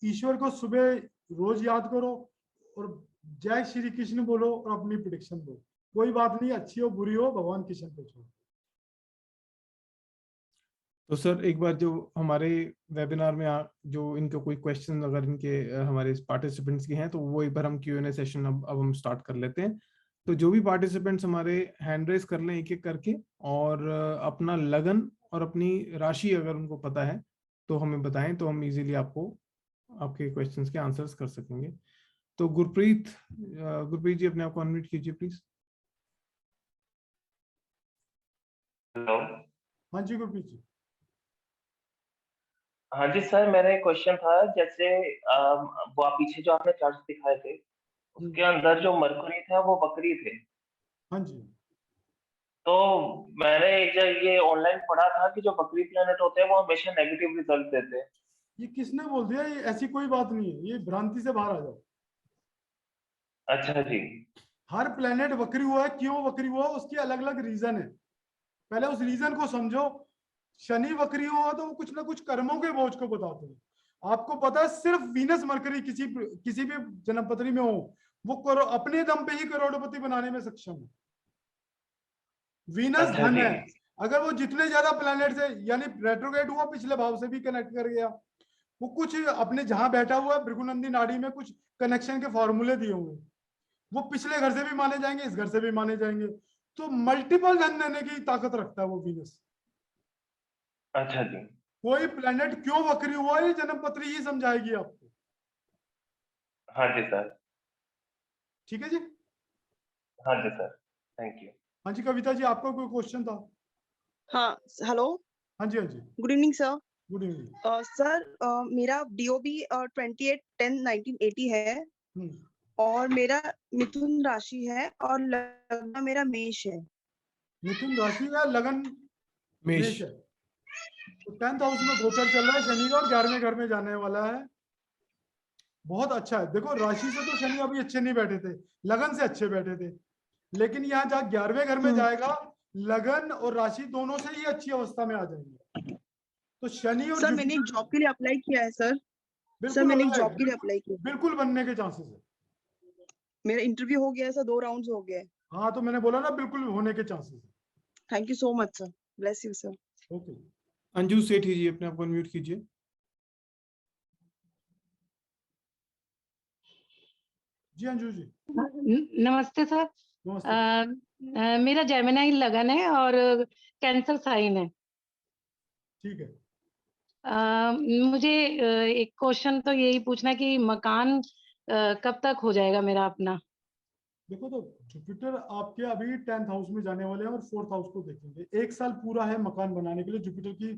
ईश्वर को सुबह रोज याद करो और जय श्री कृष्ण बोलो और अपनी प्रेडिक्शन दो। कोई बात नहीं, अच्छी हो बुरी हो, भगवान कृष्ण पे छोड़ो। तो सर, एक बार जो हमारे वेबिनार में जो इनके कोई क्वेश्चन अगर इनके हमारे पार्टिसिपेंट्स के हैं, तो वो एक बार हम Q&A सेशन अब हम स्टार्ट कर लेते हैं। तो जो भी पार्टिसिपेंट्स हमारे हैंड रेस कर लें एक-एक करके, और अपना लगन और अपनी राशि अगर उनको पता है तो हमें बताएं, तो हम इजीली आपको आपके क्वेश्चंस के आंसर्स कर सकेंगे। तो गुरप्रीत जी, अपने आप को अनम्यूट कीजिए प्लीज। हेलो। हाँ जी गुरप्रीत जी। हाँ जी सर, मेरा एक क्वेश्चन था। जैसे वो आप पीछे जो आपने चार्ट्स दिखाए थे, उसके अंदर जो मरकरी था वो बकरी थे। हाँ जी। तो मैंने एक जगह ये ऑनलाइन पढ़ा था कि जो बकरी प्लैनेट होते हैं वो हमेशा नेगेटिव रिजल्ट देते हैं। ये किसने बोल दिया? ये ऐसी कोई बात नहीं है, ये भ्रांति से बाहर आ जाओ। अच्छा जी। हर प्लेनेट वक्री हुआ है, क्यों वक्री हुआ उसकी अलग अलग रीजन है, पहले उस रीजन को समझो। शनि वक्री हुआ तो वो कुछ ना कुछ कर्मों के बोझ को बताते हैं। आपको पता है सिर्फ वीनस मरकरी किसी भी जन्मपत्री में हो, वो अपने दम पे ही करोड़पति बनाने में सक्षम है। वीनस अच्छा धन जी। है, अगर वो जितने ज्यादा प्लैनेट से यानी रेट्रोग्रेड हुआ पिछले भाव से भी कनेक्ट कर गया, वो कुछ अपने जहां बैठा हुआ है भृगुनंदी नाड़ी में कुछ कनेक्शन के फॉर्मूले दिए हुए, वो पिछले घर से भी माने जाएंगे, इस घर से भी माने जाएंगे। तो मल्टीपल धन देने की ताकत रखता है वो वीनस। अच्छा जी। कोई प्लेनेट क्यों वक्री हुआ है, जन्मपत्री ही समझाएगी आपको। हाँ जी सर। ठीक है जी। हाँ जी सर, थैंक यू। हाँ जी कविता जी, आपका कोई क्वेश्चन था? हाँ हेलो, हाँ जी, हाँ जी, good evening sir. Good evening. Sir मेरा DOB 28/10/1980 है हम्म, और मेरा मिथुन राशि है और लग्न मेरा मेष है। मिथुन राशि का लगन मेष। मेष है, तो 10th हाउस में गोचर चल रहा है शनि का और 11वें घर में जाने वाला है। बहुत अच्छा है। देखो राशि से तो शनि अभी अच्छे नहीं बैठे थे, लगन से अच्छे बैठे थे, लेकिन यहाँ जहाँ 11वें घर में जाएगा, लगन और राशि दोनों से ही अच्छी अवस्था में आ जाएंगे। तो शनि और सर मैंने एक जुपिटर जॉब के लिए अप्लाई किया है सर। सर बिल्कुल मैंने एक होगा, जॉब के लिए अप्लाई किया, बिल्कुल बनने के चांसेस है। मेरा इंटरव्यू हो गया है सर, 2 राउंड्स हो गए। हाँ तो मैंने बोला ना, बिल्कुल होने के चांसेस है। Thank you so much sir, bless you sir. Okay Anju Sethi ji, अपने आप को अनम्यूट कीजिए। जी अंजू जी, नमस्ते सर। नमस्ते। मेरा जेमिनी लगन है और कैंसर साइन है। ठीक है, मुझे एक क्वेश्चन तो यही पूछना है कि मकान कब तक हो जाएगा मेरा अपना? देखो तो जुपिटर आपके अभी 10th हाउस में जाने वाले हैं और 4th हाउस को देखेंगे। 1 साल पूरा है मकान बनाने के लिए, जुपिटर की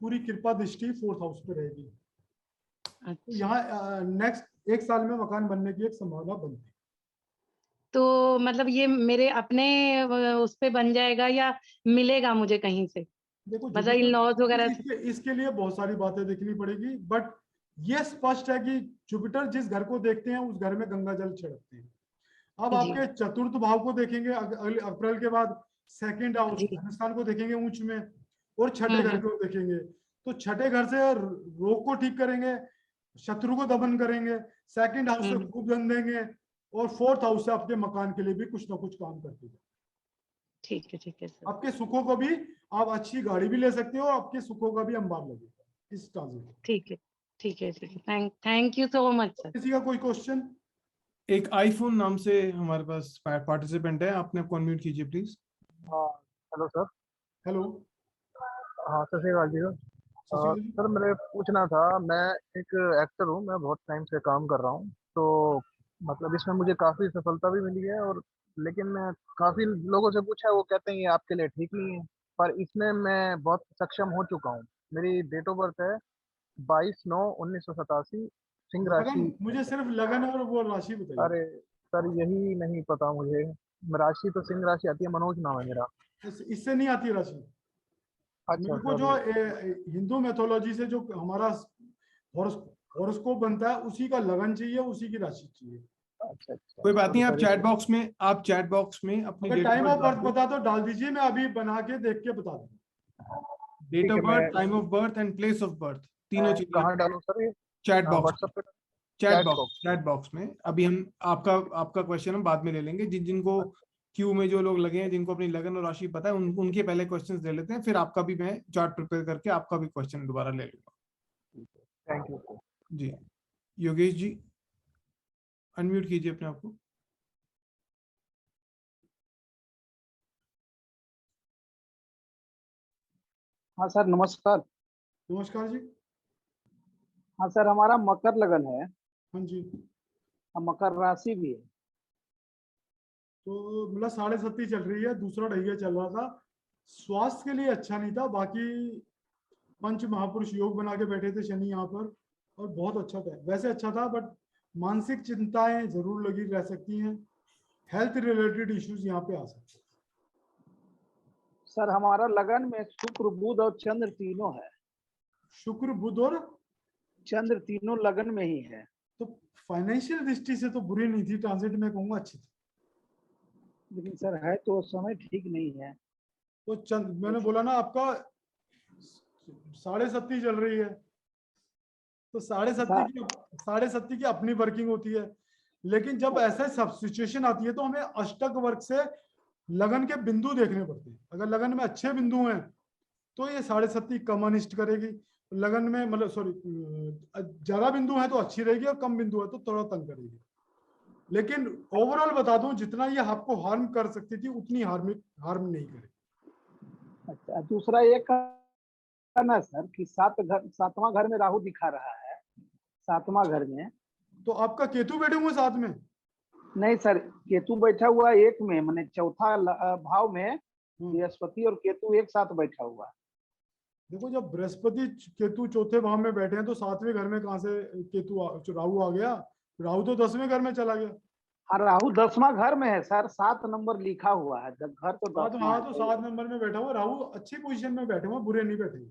पूरी कृपा दृष्टि 4th हाउस पे रहेगी। तो अच्छा, यहाँ नेक्स्ट 1 साल में मकान बनने की एक संभावना बनती है। तो मतलब ये मेरे अपने उस पे बन जाएगा या मिलेगा मुझे कहीं से? देखो मतलब इन लॉज जुपिटर वगैरह? इसके लिए बहुत सारी बातें देखनी पड़ेगी, बट ये स्पष्ट है कि जुपिटर जिस घर को देखते हैं उस घर में गंगा जल छिड़कते हैं। अब जी आपके चतुर्थ भाव को देखेंगे अगले अप्रैल के बाद, सेकंड हाउस जी। धनस्थान को देखेंगे ऊंच में, और छठे घर को देखेंगे। तो छठे घर से रोग को ठीक करेंगे, शत्रु को दमन करेंगे, सेकंड हाउस से खूब धन देंगे, और 4th हाउस से आपके मकान के लिए भी कुछ ना कुछ काम करते हैं। ठीक है सर। आपके सुखों को भी, आप अच्छी गाड़ी भी ले सकते हो, आपके सुखों का भी अंबार लगेगा इस ट्रांजिट। ठीक है। Thank you so much sir. किसी का कोई क्वेश्चन? एक आईफोन नाम से हमारे पास पार्टिसिपेंट है, आपने आपको अनम्यूट कीजिए प्लीज। Hello sir. हेलो हाँ सर, श्री जी सर। सर मेरे पूछना था, मैं एक एक्टर हूँ, मैं बहुत टाइम से काम कर रहा हूँ, तो मतलब इसमें मुझे काफ़ी सफलता भी मिली है, और लेकिन मैं काफ़ी लोगों से पूछा है, वो कहते हैं ये आपके लिए ठीक नहीं है, पर इसमें मैं बहुत सक्षम हो चुका हूँ। मेरी डेट ऑफ बर्थ है 22/9/1987, सिंह लगन, राशि। मुझे सिर्फ लगन और वो राशि बताइए। अरे सर, यही नहीं पता मुझे। राशि तो सिंह राशि आती है, मनोज नाम है मेरा। इससे नहीं आती राशि। अच्छा मेरे को सर। जो हिंदू मैथोलॉजी से जो हमारा हॉरोस्कोप बनता है उसी का लगन चाहिए, उसी की राशि चाहिए। अच्छा अच्छा, कोई बात नहीं, आप सॉरी चैट सर। बॉक्स में अपनी अगर date time of birth of बता तो डाल दीजिए, मैं अभी बना के देख के बता दूंगा। डेट ठीक ऑफ है, बर्थ, मैं time of birth and place of birth, तीनों चीजें कहाँ डालूं सर ये? चैट बॉक्स व्हाट्सएप पे? चैट बॉक्स में। अभी हम आपका क्वेश्चन हम बाद में ले लेंगे। जिनको क्यू में जो लोग लगे हैं, जिनको अपनी लगन और राशि पता है, उनके पहले क्वेश्चंस ले लेते हैं, फिर आपका भी मैं चार्ट प्रिपेयर करके आपका भी क्वेश्चन दोबारा ले लूंगा। Thank you sir. जी योगेश जी, अनम्यूट कीजिए अपने आप को। हाँ सर, नमस्कार। नमस्कार जी। हाँ सर, हमारा मकर लगन है हाँ जी, और मकर राशि भी है। तो मतलब 7.5 चल रही है, दूसरा ढैया चल रहा था। स्वास्थ्य के लिए अच्छा नहीं था, बाकी पंच महापुरुष योग बना के बैठे थे शनि यहाँ पर, और बहुत अच्छा था, वैसे अच्छा था, बट मानसिक चिंताएं जरूर लगी रह सकती हैं। हेल्थ रिलेटेड इश्यूज यहाँ पे आ सकते हैं। सर हमारा लगन में शुक्र बुध और चंद्र तीनों है। शुक्र बुध और चंद्र तीनों लगन में ही है। तो फाइनेंशियल दृष्टि से तो बुरी नहीं थी, ट्रांजिट में कहूंगा अच्छी थी। लेकिन सर है तो समय ठीक नहीं है। तो मैंने बोला ना आपका 7.5 चल रही है, तो 7.5 की अपनी वर्किंग होती है। लेकिन जब ऐसे सब सिचुएशन आती है तो हमें अष्टक वर्ग से लगन के बिंदु देखने पड़ते हैं। अगर लगन में अच्छे बिंदु हैं तो ये 7.5 कम अनिष्ट करेगी। लगन में मतलब सॉरी ज्यादा बिंदु है तो अच्छी रहेगी और कम बिंदु है तो थोड़ा तंग करेगी। लेकिन ओवरऑल बता दूं, जितना ये आपको हार्म कर सकती थी उतनी हार्म नहीं करेगी। अच्छा, दूसरा ये कहना सर कि 7वां घर में राहु दिखा रहा है, 7वां घर में। तो आपका केतु बैठे हुए साथ में? नहीं सर, केतु बैठा हुआ एक में, माने चौथा भाव में बृहस्पति और केतु एक साथ बैठा हुआ है। देखो जब बृहस्पति केतु चौथे भाव में बैठे हैं तो 7वें घर में कहां से राहु आ गया? राहु तो 10वें घर में चला गया। हाँ, राहु 10वां घर में है सर, 7 नंबर लिखा हुआ है, जब घर तो 10वां हाँ तो 7 नंबर में बैठा हुआ राहु, अच्छी पोजीशन में बैठे हुए, बुरे नहीं बैठे हुए।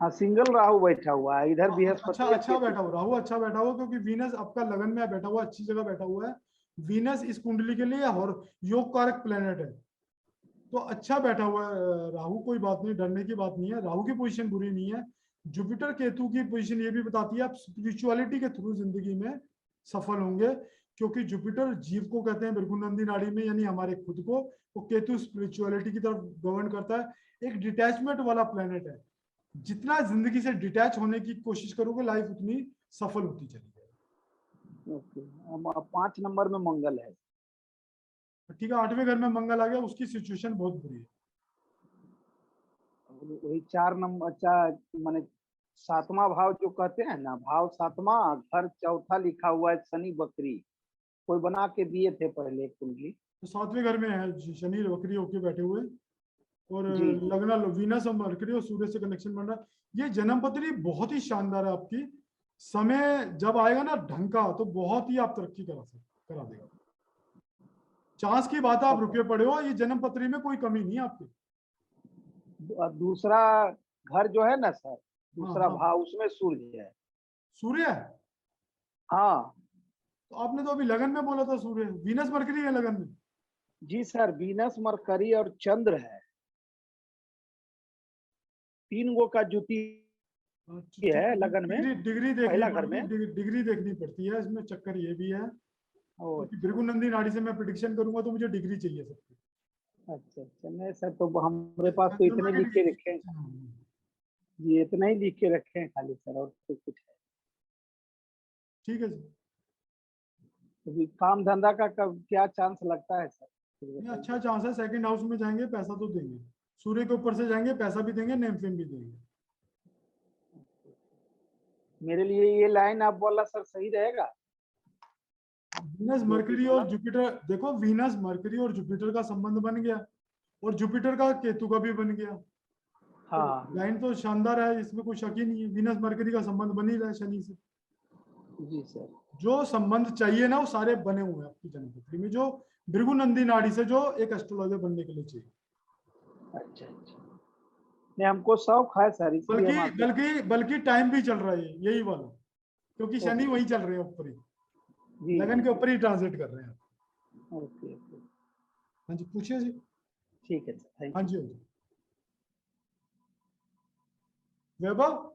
हाँ, सिंगल राहु बैठा हुआ है इधर बृहस्पति। अच्छा बैठा हुआ राहु, अच्छा बैठा हुआ, क्योंकि वीनस आपका लगन में बैठा हुआ, अच्छी जगह बैठा हुआ है। वीनस इस कुंडली के लिए और योग कारक प्लेनेट है, तो अच्छा बैठा हुआ है राहु। कोई बात नहीं, डरने की बात नहीं है, राहु की पोजीशन बुरी नहीं है। जुपिटर केतु की पोजीशन ये भी बताती है आप स्पिरिचुअलिटी के थ्रू जिंदगी में सफल होंगे, क्योंकि जुपिटर जीव को कहते हैं भृगुनंदी नाड़ी में, यानी हमारे खुद को। वो केतु स्पिरिचुअलिटी की तरफ गवर्न करता है, एक डिटैचमेंट वाला प्लेनेट है। जितना जिंदगी से डिटैच होने की कोशिश करोगे लाइफ उतनी सफल होती चली जाएगी। ओके, 5 नंबर में मंगल है। ठीक है, 8वें घर में मंगल आ गया, उसकी सिचुएशन बहुत बुरी है। वही 4 नंबर, अच्छा माने 7वां भाव जो कहते हैं ना, भाव 7वां, घर चौथा लिखा हुआ है शनि बकरी, कोई बना के दिए थे पहले कुंडली। तो 7वें घर में है शनि बकरी होके बैठे हुए, और जी। लगना वीनस और मरकरी और सूर्य से कनेक्शन बन रहा है। ये जन्म पत्री बहुत ही शानदार है आपकी। समय जब आएगा ना ढंग का तो बहुत ही आप तरक्की करा देगा। चांस की बात है, आप रुके पड़े हो, ये जन्म पत्री में कोई कमी नहीं है आपकी। दूसरा घर जो है ना सर, दूसरा हाँ। भाव, उसमें सूर्य है। सूर्य? हाँ तो आपने तो अभी लगन में बोला था सूर्य। वीनस मरकरी है लगन में? जी सर, वीनस मरकरी और चंद्र है, 3 गो का जुती है लगन में। डिग्री पहला घर में डिग्री देखनी पड़ती है इसमें, चक्कर ये भी है। अच्छा भृगुनंदी नाड़ी से मैं प्रिडिक्शन करूंगा तो मुझे डिग्री चाहिए सबकी। अच्छा, नहीं सर, तो हमारे पास तो इतने लिख के रखे हैं जी, इतना ही लिख के रखे हैं खाली सर, और तो कुछ है। ठीक है जी। अभी काम धंधा का क्या चांस लगता है सर? नहीं, अच्छा चांस है, सेकंड हाउस में जाएंगे पैसा तो देंगे, सूर्य के ऊपर से जाएंगे पैसा भी देंगे, नेम फेम भी देंगे। मेरे लिए ये लाइन आप बोला सर सही रहेगा? वीनस मरकरी और जुपिटर, देखो वीनस मरकरी और जुपिटर का संबंध बन गया, और जुपिटर का केतु का भी बन गया। हाँ लाइन तो शानदार है, इसमें कोई शक ही नहीं है। वीनस मरकरी का संबंध बन ही रहा है शनि से। जी सर, जो संबंध चाहिए ना वो सारे बने हुए हैं आपकी जन्मपत्री में, जो भृगुनंदी नाड़ी से जो एक एस्ट्रोलॉजर बनने के लिए चाहिए। अच्छा, नहीं हमको शौक है सर, बल्कि टाइम भी चल रहा है यही वाला, क्योंकि शनि वही चल रहे हैं ऊपर ही, लगन के ऊपर ही ट्रांजिट कर रहे हैं। ओके। हाँ जी पूछिए जी। ठीक है सर, हाँ जी। वैभव,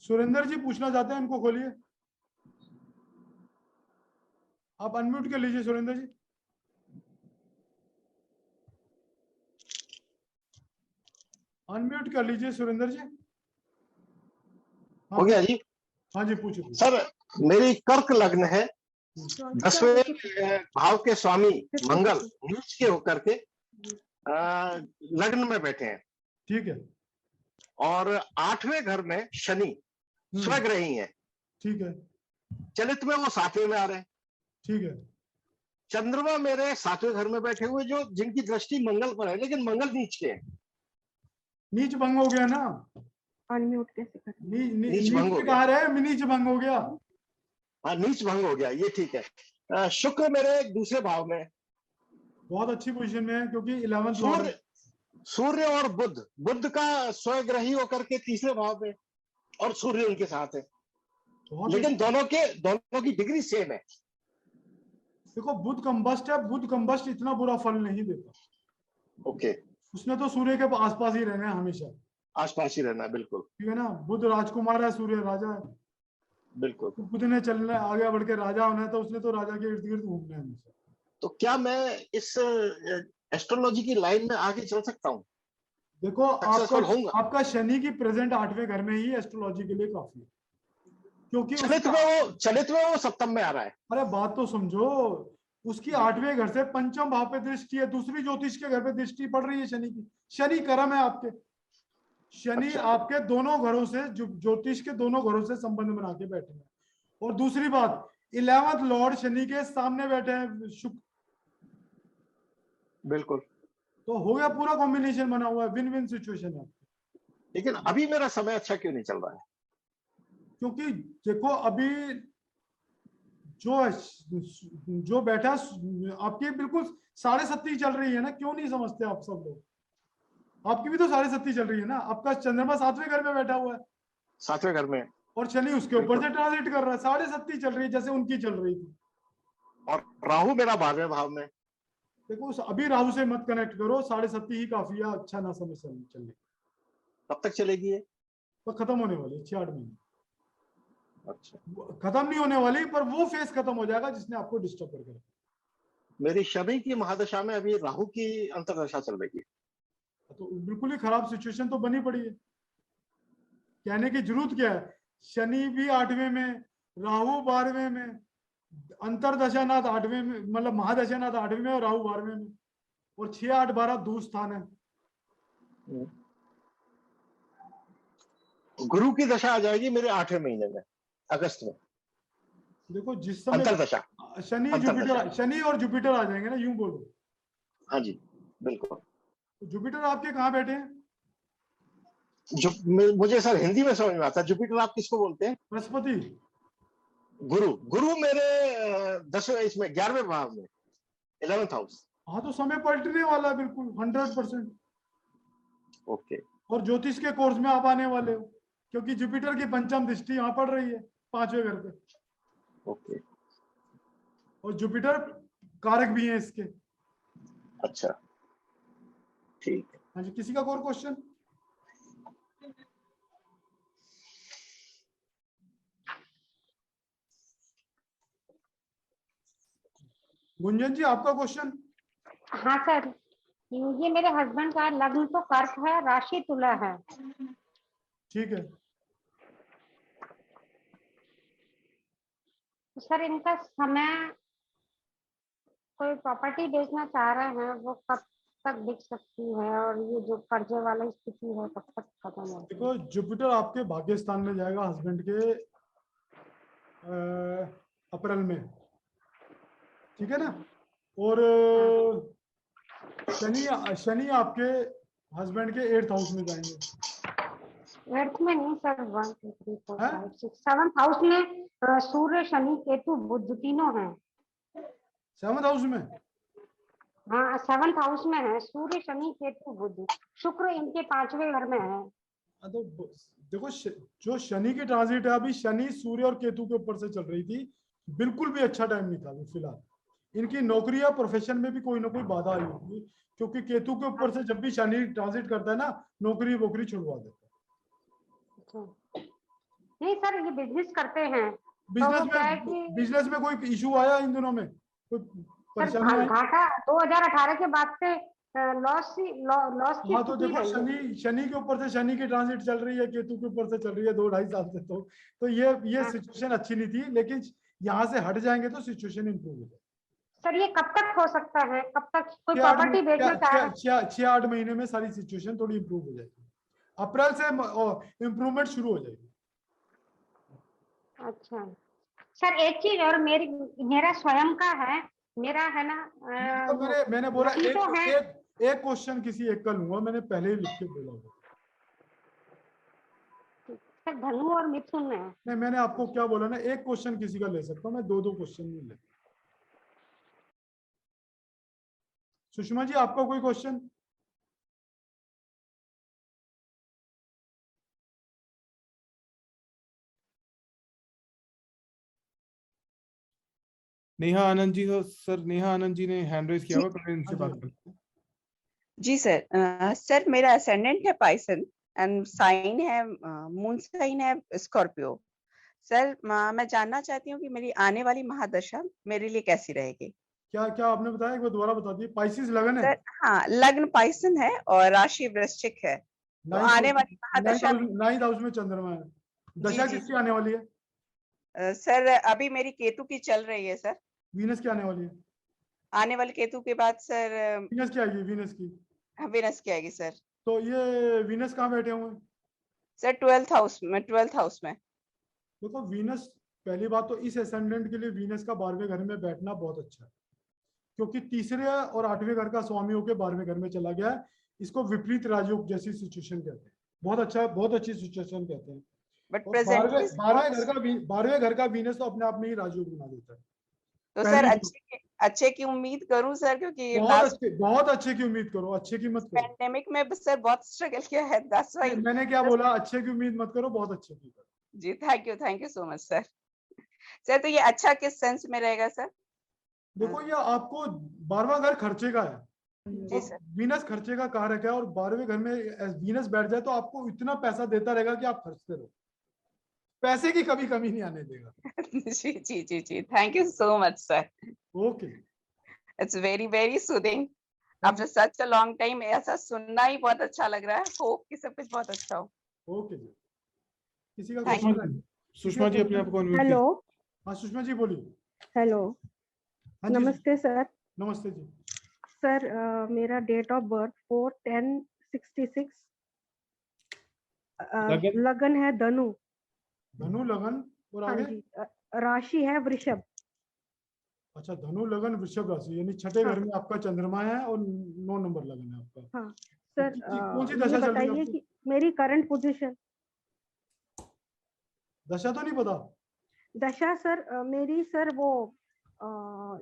सुरेंद्र जी पूछना चाहते हैं, उनको खोलिए। आप अनम्यूट कर लीजिए सुरेंद्र जी। अनम्यूट कर लीजिए सुरेंद्र जी। हो गया जी? हाँ जी पूछिए। सर मेरी कर्क लग्न है, 10वें भाव के स्वामी मंगल नीच के होकर के लग्न में बैठे हैं। ठीक है। और 8वें घर में शनि स्वग्रही है। ठीक है। चलित में वो 7वें में आ रहे हैं। ठीक है। चंद्रमा मेरे 7वें घर में बैठे हुए, जो जिनकी दृष्टि मंगल पर है, लेकिन मंगल नीच के है। नीच भंग हो गया ना? अनम्यूट कैसे करें? नीच भंग हो गया। नीच भंग हो गया। हाँ नीच भंग हो गया, ये ठीक है। शुक्र मेरे दूसरे भाव में, बहुत अच्छी पोजीशन में है क्योंकि 11th सूर्य सूर्य और बुध का स्वग्रही होकर के तीसरे भाव में, और सूर्य उनके साथ है, लेकिन दोनों की डिग्री सेम है। देखो बुध कंबस्ट है, बुध कंबस्ट इतना बुरा फल नहीं देता। ओके, उसने तो सूर्य के आसपास ही रहना है, हमेशा आसपास ही रहना है, बिल्कुल ठीक है ना। बुध राजकुमार है, सूर्य राजा है। बिल्कुल। तो बुध ने चलना है, आगे बढ़ के राजा होना है, तो उसने तो राजा के इर्द गिर्द घूमना है हमेशा। तो क्या मैं इस एस्ट्रोलॉजी की लाइन में आगे चल सकता हूँ? देखो होऊंगा? आपका शनि की प्रेजेंट 8वें घर में ही एस्ट्रोलॉजी के लिए काफी है, क्योंकि चलित में वो सप्तम में आ रहा है। अरे बात तो समझो, उसकी 8वें घर से पंचम भाव पे दृष्टि है, दूसरी ज्योतिष के घर पे दृष्टि पड़ रही है शनि की। शनि कर्म है आपके, शनि अच्छा। आपके दोनों घरों से, ज्योतिष के दोनों घरों से संबंध बना के बैठे हैं। और दूसरी बात, 11th लॉर्ड शनि के सामने बैठे हैं शुक्र। बिल्कुल, तो हो गया, पूरा कॉम्बिनेशन बना हुआ है, विन विन सिचुएशन है। लेकिन अभी मेरा समय अच्छा क्यों नहीं चल रहा है? क्योंकि देखो अभी जो बैठा आपकी बिल्कुल 37.5 चल रही है ना, क्यों नहीं समझते आप सब लोग? आपकी भी तो 37.5 चल रही है ना। आपका चंद्रमा 7वें घर में बैठा हुआ है, 7वें घर में, और शनि उसके ऊपर से ट्रांजिट कर रहा है, 37.5 चल रही है, जैसे उनकी चल रही थी। और राहु मेरा 12वें भाव में। देखो अभी राहु से मत कनेक्ट करो, 37.5 ही काफी है, अच्छा ना समय चलने। कब तक चलेगी ये? तो खत्म होने वाली 6-8 महीने। अच्छा, खत्म नहीं होने वाली, पर वो फेस खत्म हो जाएगा जिसने आपको डिस्टर्ब करके रखा। मेरी शनि की महादशा में अभी राहु की अंतर्दशा चल रही है, तो बिल्कुल ही खराब सिचुएशन तो बनी पड़ी है। कहने की जरूरत क्या है? शनि भी 8वें में, राहु 12वें में, अंतरदशानाथ 8वें में, मतलब महादशानाथ 8वें में और राहु 12वें में, और 6, 8, 12 दूर स्थान है। गुरु की दशा आ जाएगी मेरे 8वें महीने में, अगस्त में। देखो जिस समय अंतरदशा, शनि और जुपिटर आ जाएंगे ना, यूं बोलो। हाँ जी, बिल्कुल। तो जुपिटर आपके कहाँ बैठे हैं? मुझे सर हिंदी में समझ में आता है, जुपिटर आप किसको बोलते हैं? बृहस्पति। गुरु मेरे 10वें, इसमें 11वें भाव में, 11th हाउस। हाँ, तो समय पलटने वाला है बिल्कुल 100%। ओके। और ज्योतिष के कोर्स में आप आने वाले हो, क्योंकि जुपिटर की पंचम दृष्टि यहाँ पड़ रही है 5वें घर पे। ओके। और जुपिटर कारक भी है इसके। अच्छा, ठीक है। हाँ जी, किसी का और क्वेश्चन? गुंजन जी, आपका क्वेश्चन? हाँ सर, ये मेरे हस्बैंड का लग्न तो कर्क है, राशि तुला है। ठीक है। तो सर इनका समय, कोई प्रॉपर्टी बेचना चाह रहे हैं, वो कब तक बिक सकती है, और ये जो कर्जे वाली स्थिति है कब तक खत्म होगी? देखो जुपिटर आपके भाग्य स्थान में जाएगा हस्बैंड के अप्रैल में, ठीक है ना। और शनि आपके हस्बैंड के 8th हाउस में जाएंगे। 8th में नहीं सर, 1 2 3 4 5 6 7th हाउस में सूर्य शनि केतु बुध तीनों हैं। 7th हाउस में? हाँ 7th हाउस में है सूर्य शनि केतु बुध, शुक्र इनके 5वें घर में है। तो देखो जो शनि की ट्रांजिट है अभी, शनि सूर्य और केतु के ऊपर से चल रही थी, बिल्कुल भी अच्छा टाइम नहीं था अभी फिलहाल। इनकी नौकरी या प्रोफेशन में भी कोई ना कोई बाधा आई होगी, क्योंकि केतु के ऊपर से जब भी शनि ट्रांजिट करता है ना, नौकरी वोकरी छुड़वा देता है। नहीं सर, ये बिजनेस करते हैं। बिजनेस में कोई इशू आया इन दिनों में? कोई परेशानी आई? घाटा 2018 के बाद से लॉस की। हाँ, तो देखो शनि के ऊपर से शनि की ट्रांजिट चल रही है, केतु के ऊपर से चल रही है 2-2.5 साल से। तो ये सिचुएशन अच्छी नहीं थी, लेकिन यहाँ से हट जाएंगे तो सिचुएशन इंप्रूव हो जाएगी। सर ये कब तक हो सकता है? कब तक कोई प्रॉपर्टी बेचना चाह रहा है? 6-8 महीने में सारी सिचुएशन थोड़ी इंप्रूव हो जाएगी। अप्रैल से इंप्रूवमेंट शुरू हो जाएगी। अच्छा सर, एक चीज और, मेरा स्वयं का है, मेरा है ना। तो मैंने बोला एक क्वेश्चन किसी एक का लूंगा, मैंने पहले ही लिख के बोला होगा। सर धनु और मिथुन में नहीं, मैंने आपको क्या बोला ना, एक क्वेश्चन किसी का ले सकता हूँ मैं, 2-2 क्वेश्चन नहीं ले। सुषमा जी आपका कोई क्वेश्चन? नेहा आनंद जी हो सर, नेहा आनंद जी ने हैंड रेज किया हुआ, पहले इनसे बात करते हैं। जी सर। सर मेरा असेंडेंट है पाइसन एंड साइन है मून साइन है स्कॉर्पियो। सर मैं जानना चाहती हूँ कि मेरी आने वाली महादशा मेरे लिए कैसी रहेगी। क्या क्या आपने बताया, एक बार दोबारा बता दिए। पाइसिस लगन है? सर हाँ, लग्न पाइसन है और राशि वृश्चिक है। तो आने वाली महादशा 9th हाउस में चंद्रमा है। दशा जी, किसकी आने वाली है? सर अभी मेरी केतु की चल रही है सर। वीनस की आने वाली है? आने वाले केतु के बाद सर वीनस की आएगी, वीनस की। वीनस की आएगी सर। तो ये वीनस कहाँ बैठे हुए हैं? सर 12th हाउस में, 12th हाउस में। देखो वीनस, पहली बात तो इस असेंडेंट के लिए वीनस का 12वें घर में बैठना बहुत अच्छा है, क्योंकि तीसरे और 8वें घर का स्वामी होकर 12वें घर में चला गया है। इसको विपरीत राजयोग जैसी सिचुएशन कहते हैं। बहुत अच्छा, बहुत अच्छी सिचुएशन कहते हैं। बट और प्रेजेंटली 12वें घर का वीनस तो अपने आप में ही राजयोग बना देता है। तो सर अच्छे की उम्मीद करूं सर, क्योंकि बहुत अच्छे की उम्मीद करो, अच्छे की मत करो। पैंडेमिक में सर बहुत स्ट्रगल किया है, दैट्स व्हाई। मैंने क्या बोला, अच्छे की उम्मीद मत करो, बहुत अच्छे की करो। जी thank you so much sir. Sir तो ये अच्छा किस सेंस में रहेगा सर? देखो ये आपको 12वां घर खर्चे का है। जी सर। वीनस खर्चे का कारक है, और 12वें घर में वीनस बैठ जाए तो आपको इतना पैसा देता रहेगा कि आप खर्चते रहो, पैसे की कभी कमी नहीं आने देगा। जी जी जी जी, thank you so much sir. Okay, it's very very soothing. After such a long time ऐसा सुनना ही बहुत अच्छा लग रहा है। होप कि सब कुछ बहुत अच्छा हो। ओके जी, किसी का Thank क्वेश्चन? सुषमा जी अपने आप को अनम्यूट हेलो। हाँ सुषमा जी बोलिए। हेलो, हाँ जी, नमस्ते सर। नमस्ते जी। सर मेरा डेट ऑफ बर्थ 4/10/66। लगन है धनु। धनु लगन, और हाँ आगे? जी, राशि है वृषभ। अच्छा, धनु लगन वृषभ राशि, यानी छठे हाँ। घर में आपका चंद्रमा है और 9 नंबर लगन है आपका। हाँ सर, कौन सी ये दशा चल रही है बताइए आपको? कि मेरी करंट पोजीशन। दशा तो नहीं पता? दशा सर मेरी सर वो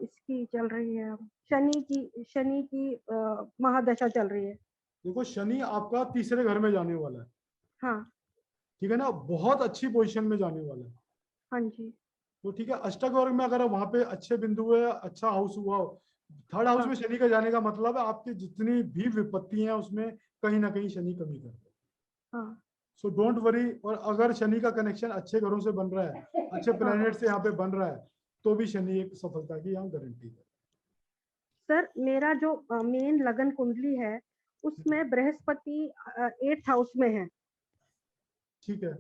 इसकी चल रही है, शनि की महादशा चल रही है। देखो शनि आपका तीसरे घर में जाने वाला है। हाँ। ठीक है ना, बहुत अच्छी पोजीशन में जाने वाला है। हाँ जी। तो ठीक है, अष्टक वर्ग में अगर वहां पे अच्छे बिंदु है, अच्छा हाउस हुआ, थर्ड हाउस में शनि का जाने का मतलब है आपकी जितनी भी विपत्ति है उसमें कहीं ना कहीं शनि कमी करता है। हाँ। So don't worry. और अगर शनि का कनेक्शन अच्छे घरों से बन रहा है, अच्छे प्लैनेट से यहाँ पे बन रहा है, तो भी शनि एक सफलता की यहाँ गारंटी है। सर मेरा जो मेन लगन कुंडली है उसमें बृहस्पति 8th हाउस में है। ठीक है,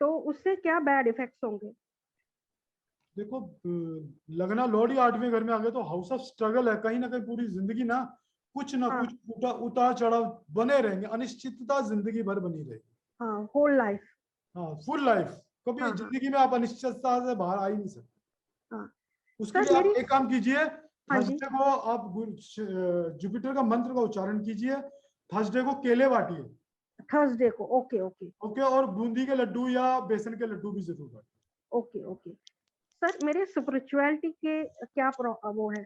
तो उससे क्या बैड इफेक्ट्स होंगे? देखो लगना लॉर्ड ही 8वें घर में आ गए तो हाउस ऑफ स्ट्रगल है। कहीं ना कहीं पूरी जिंदगी ना कुछ कुछ उतार चढ़ाव बने रहेंगे, अनिश्चितता जिंदगी भर बनी रहेगी। हाँ, होल लाइफ। हाँ, फुल लाइफ। कभी जिंदगी में आप अनिश्चितता से बाहर आ ही नहीं सकते। हाँ। उसके लिए आप एक काम कीजिए, हाँ थर्सडे को आप जुपिटर का मंत्र का उच्चारण कीजिए, थर्सडे को केले बांटिए। थर्सडे को, ओके ओके ओके, और बूंदी के लड्डू या बेसन के लड्डू भी जरूर बांटिए। Okay okay. सर मेरे स्पिरिचुअलिटी के क्या वो है,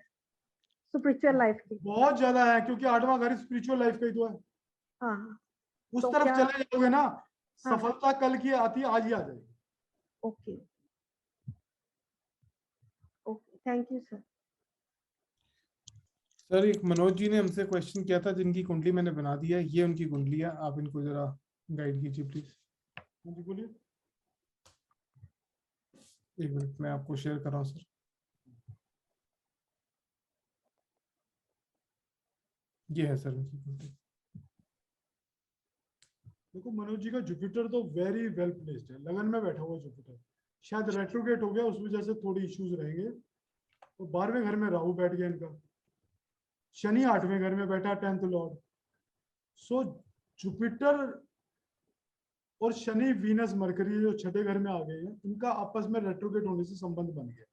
स्पिरिचुअल लाइफ की? बहुत ज्यादा है, क्योंकि 8वां घर स्पिरिचुअल लाइफ का ही तो है। हाँ। उस तो तरफ चले जाओगे ना, हाँ। सफलता कल की आती है, आज ही आ जाएगी। Okay okay, thank you sir. Sir एक मनोज जी ने हमसे क्वेश्चन किया था, जिनकी कुंडली मैंने बना दिया है, ये उनकी कुंडली है, आप इनको जरा गाइड कीजिए प्लीज। जी बोलिए। एक मिनट मैं आपको शेयर कर रहा हूँ सर। ये है सर उनकी कुंडली। देखो मनोज जी का जुपिटर तो वेरी वेल प्लेस्ड है, लगन में बैठा हुआ जुपिटर। शायद रेट्रोगेट हो गया, उस वजह से थोड़ी इश्यूज रहेंगे। तो 12वें घर में राहु बैठ गया इनका, शनि 8वें घर में बैठा 10th लॉर्ड। सो जुपिटर और शनि वीनस मरकरी जो छठे घर में आ गए हैं, इनका आपस में रेट्रोगेट होने से संबंध बन गया।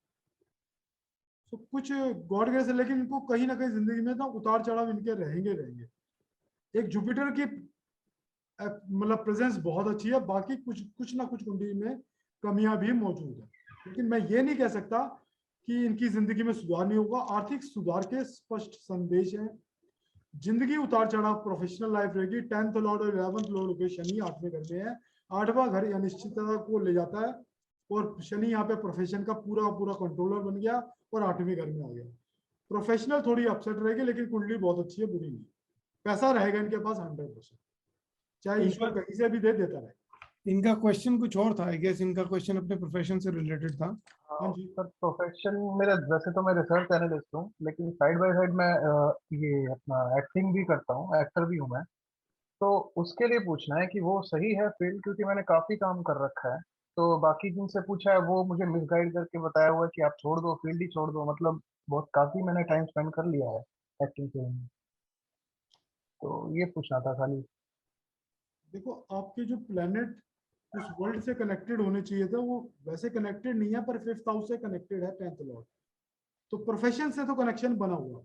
सो कुछ गॉड ग्रेस है, लेकिन इनको कहीं ना कहीं जिंदगी में ना उतार चढ़ाव इनके रहेंगे। एक जुपिटर की मतलब प्रेजेंस बहुत अच्छी है, बाकी कुछ ना कुछ कुंडली में कमियां भी मौजूद है। लेकिन मैं ये नहीं कह सकता कि इनकी जिंदगी में सुधार नहीं होगा। आर्थिक सुधार के स्पष्ट संदेश हैं, जिंदगी उतार चढ़ाव प्रोफेशनल लाइफ रहेगी। 10th लॉर्ड और 11th लॉर्ड होकर शनि 8वें घर में है। 8वां घर अनिश्चितता को ले जाता है और शनि यहाँ पे प्रोफेशन का पूरा पूरा कंट्रोलर बन गया और 8वें घर में आ गया। प्रोफेशनल थोड़ी अपसेट रहेगी, लेकिन कुंडली बहुत अच्छी है, बुरी नहीं। पैसा रहेगा इनके पास 100%, चाहे ईश्वर कहीं से भी देता रहे। इनका क्वेश्चन कुछ और था, आई गेस इनका क्वेश्चन अपने प्रोफेशन से रिलेटेड था। हाँ जी सर, प्रोफेशन मेरा वैसे तो मैं रिसर्च एनालिस्ट हूँ, लेकिन साइड बाय साइड मैं ये अपना एक्टिंग भी करता हूँ, एक्टर भी हूँ मैं। तो उसके लिए पूछना है कि वो सही है फील्ड, क्योंकि मैंने काफी काम कर रखा है। तो बाकी जिनसे पूछा है वो मुझे मिसगाइड करके बताया हुआ है कि आप छोड़ दो, फील्ड ही छोड़ दो। मतलब बहुत काफी मैंने टाइम स्पेंड कर लिया है एक्टिंग फील्ड में। तो ये पूछना था खाली। देखो, आपके जो प्लेनेट उस वर्ल्ड से कनेक्टेड होने चाहिए था, वो वैसे कनेक्टेड नहीं है, पर 5th हाउस से कनेक्टेड है 10th लॉर्ड। तो प्रोफेशन से तो कनेक्शन बना हुआ।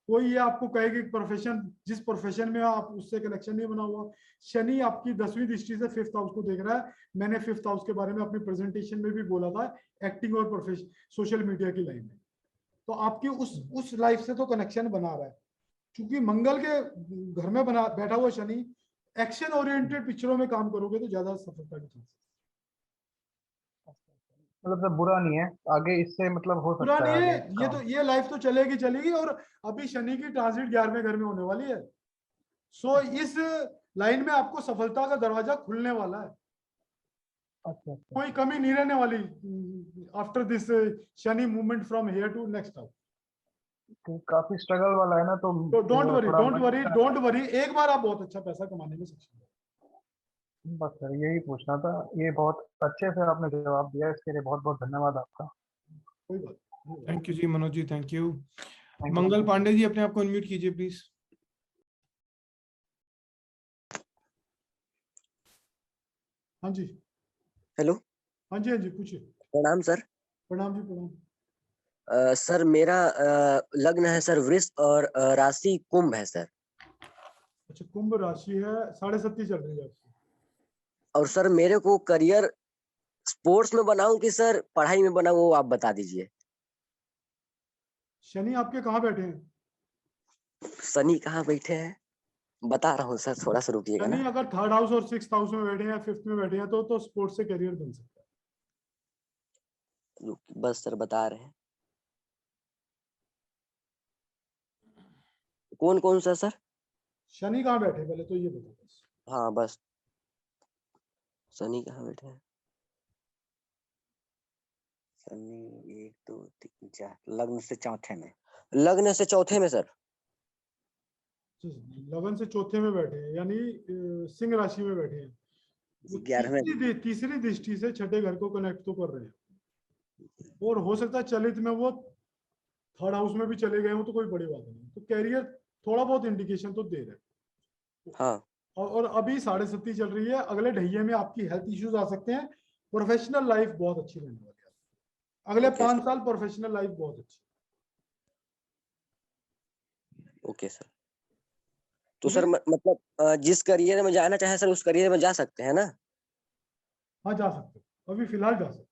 कोई ये आपको कहेगी प्रोफेशन, जिस प्रोफेशन में आप उससे कनेक्शन नहीं बना हुआ। शनि आपकी 10वीं दृष्टि से 5th हाउस को देख रहा है। मैंने 5th हाउस के बारे में अपनी प्रेजेंटेशन में भी बोला था, एक्टिंग और प्रोफेशन सोशल मीडिया की लाइन में। तो आपकी उस लाइफ से तो कनेक्शन बना रहा है। क्योंकि मंगल के घर में बना बैठा हुआ शनि, एक्शन ओरिएंटेड पिक्चरों में काम करोगे तो ज्यादा सफलता की चांस। मतलब सब बुरा नहीं है, आगे इससे मतलब हो बुरा सकता नहीं है है, आगे ये काम। तो ये लाइफ तो चलेगी। और अभी शनि की ट्रांजिट 11वें घर में होने वाली है। सो इस लाइन में आपको सफलता का दरवाजा खुलने वाला है। अच्छा। कोई कमी नहीं रहने वाली after this Shani movement from here to next house. तो काफी स्ट्रगल वाला है ना, तो डोंट वरी, थोड़ा डोंट मन वरी, करता डोंट वरी। एक बार आप बहुत अच्छा पैसा कमाने में सक्षम हो। है। बस सर यही पूछना था। ये बहुत अच्छे से आपने जवाब दिया, इसके लिए बहुत बहुत धन्यवाद आपका। कोई बात नहीं। थैंक यू जी Manoj ji, thank you. Thank you. Mangal Pandey ji, अपने आप को अनम्यूट कीजिए प्लीज। हाँ जी, हेलो, हाँ जी, हाँ जी, पूछिए। प्रणाम सर। प्रणाम जी, प्रणाम। सर मेरा लग्न है सर वृष और राशि कुंभ है सर। अच्छा, कुंभ राशि है, 7.5 चल रही है आपकी। और सर मेरे को करियर स्पोर्ट्स में बनाऊं कि सर पढ़ाई में बनाऊं, वो आप बता दीजिए। शनि आपके कहाँ बैठे हैं? शनि कहाँ बैठे हैं बता रहा हूँ सर, थोड़ा सा रुकिएगा शनि ना। अगर 3rd हाउस और 6th हाउस में बैठे हैं, 5th में बैठे हैं, तो स्पोर्ट्स से करियर बन सकता है। बस सर बता रहे हैं कौन कौन सा सर। शनि कहाँ बैठे पहले तो ये बताओ बस। हाँ बस, शनि कहाँ बैठे हैं। शनि 1 2 3 4 लग्न से चौथे में, लग्न से चौथे में सर। लगन से चौथे में बैठे हैं, यानी सिंह राशि में बैठे हैं। वो 11वें। तीसरी दृष्टि से 6ठे घर को कनेक्ट तो कर रहे हैं। और हो सकता है चलित में वो 3rd हाउस में भी चले गए हो, तो कोई बड़ी बात नहीं। तो कैरियर थोड़ा बहुत इंडिकेशन तो दे रहे हैं। हाँ। और अभी 7.5 चल रही है। अगले ढैये में आपकी हेल्थ इश्यूज आ सकते हैं। प्रोफेशनल लाइफ बहुत अच्छी रहने वाली है। अगले 5 साल प्रोफेशनल लाइफ बहुत अच्छी। Okay sir. तो सर मतलब जिस करियर में जाना चाहे सर उस करियर में जा सकते हैं ना? हाँ जा सकते हैं, अभी फिलहाल जा सकते हैं।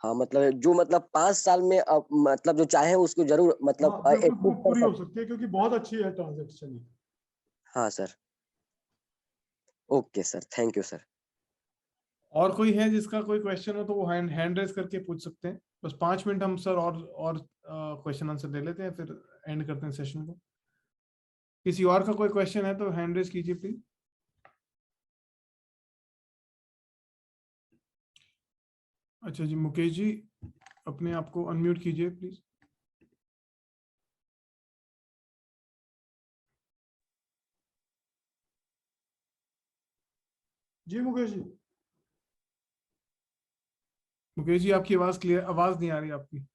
हाँ मतलब जो मतलब 5 साल में मतलब जो चाहे उसको जरूर मतलब हाँ, बिल्कुल achieve कर पूरी हो सकते। सकती है, क्योंकि बहुत अच्छी है ट्रांजेक्शन। हाँ sir, okay sir, thank you sir. और कोई है जिसका कोई क्वेश्चन हो तो वो हैंड रेज करके पूछ सकते हैं। बस 5 मिनट हम सर और क्वेश्चन आंसर ले लेते हैं, फिर एंड करते हैं सेशन को। किसी और का कोई क्वेश्चन है तो हैंड रेज कीजिए प्लीज। अच्छा जी, मुकेश जी अपने आप को अनम्यूट कीजिए प्लीज। जी मुकेश जी। मुकेश जी आपकी आवाज क्लियर, आवाज नहीं आ रही आपकी।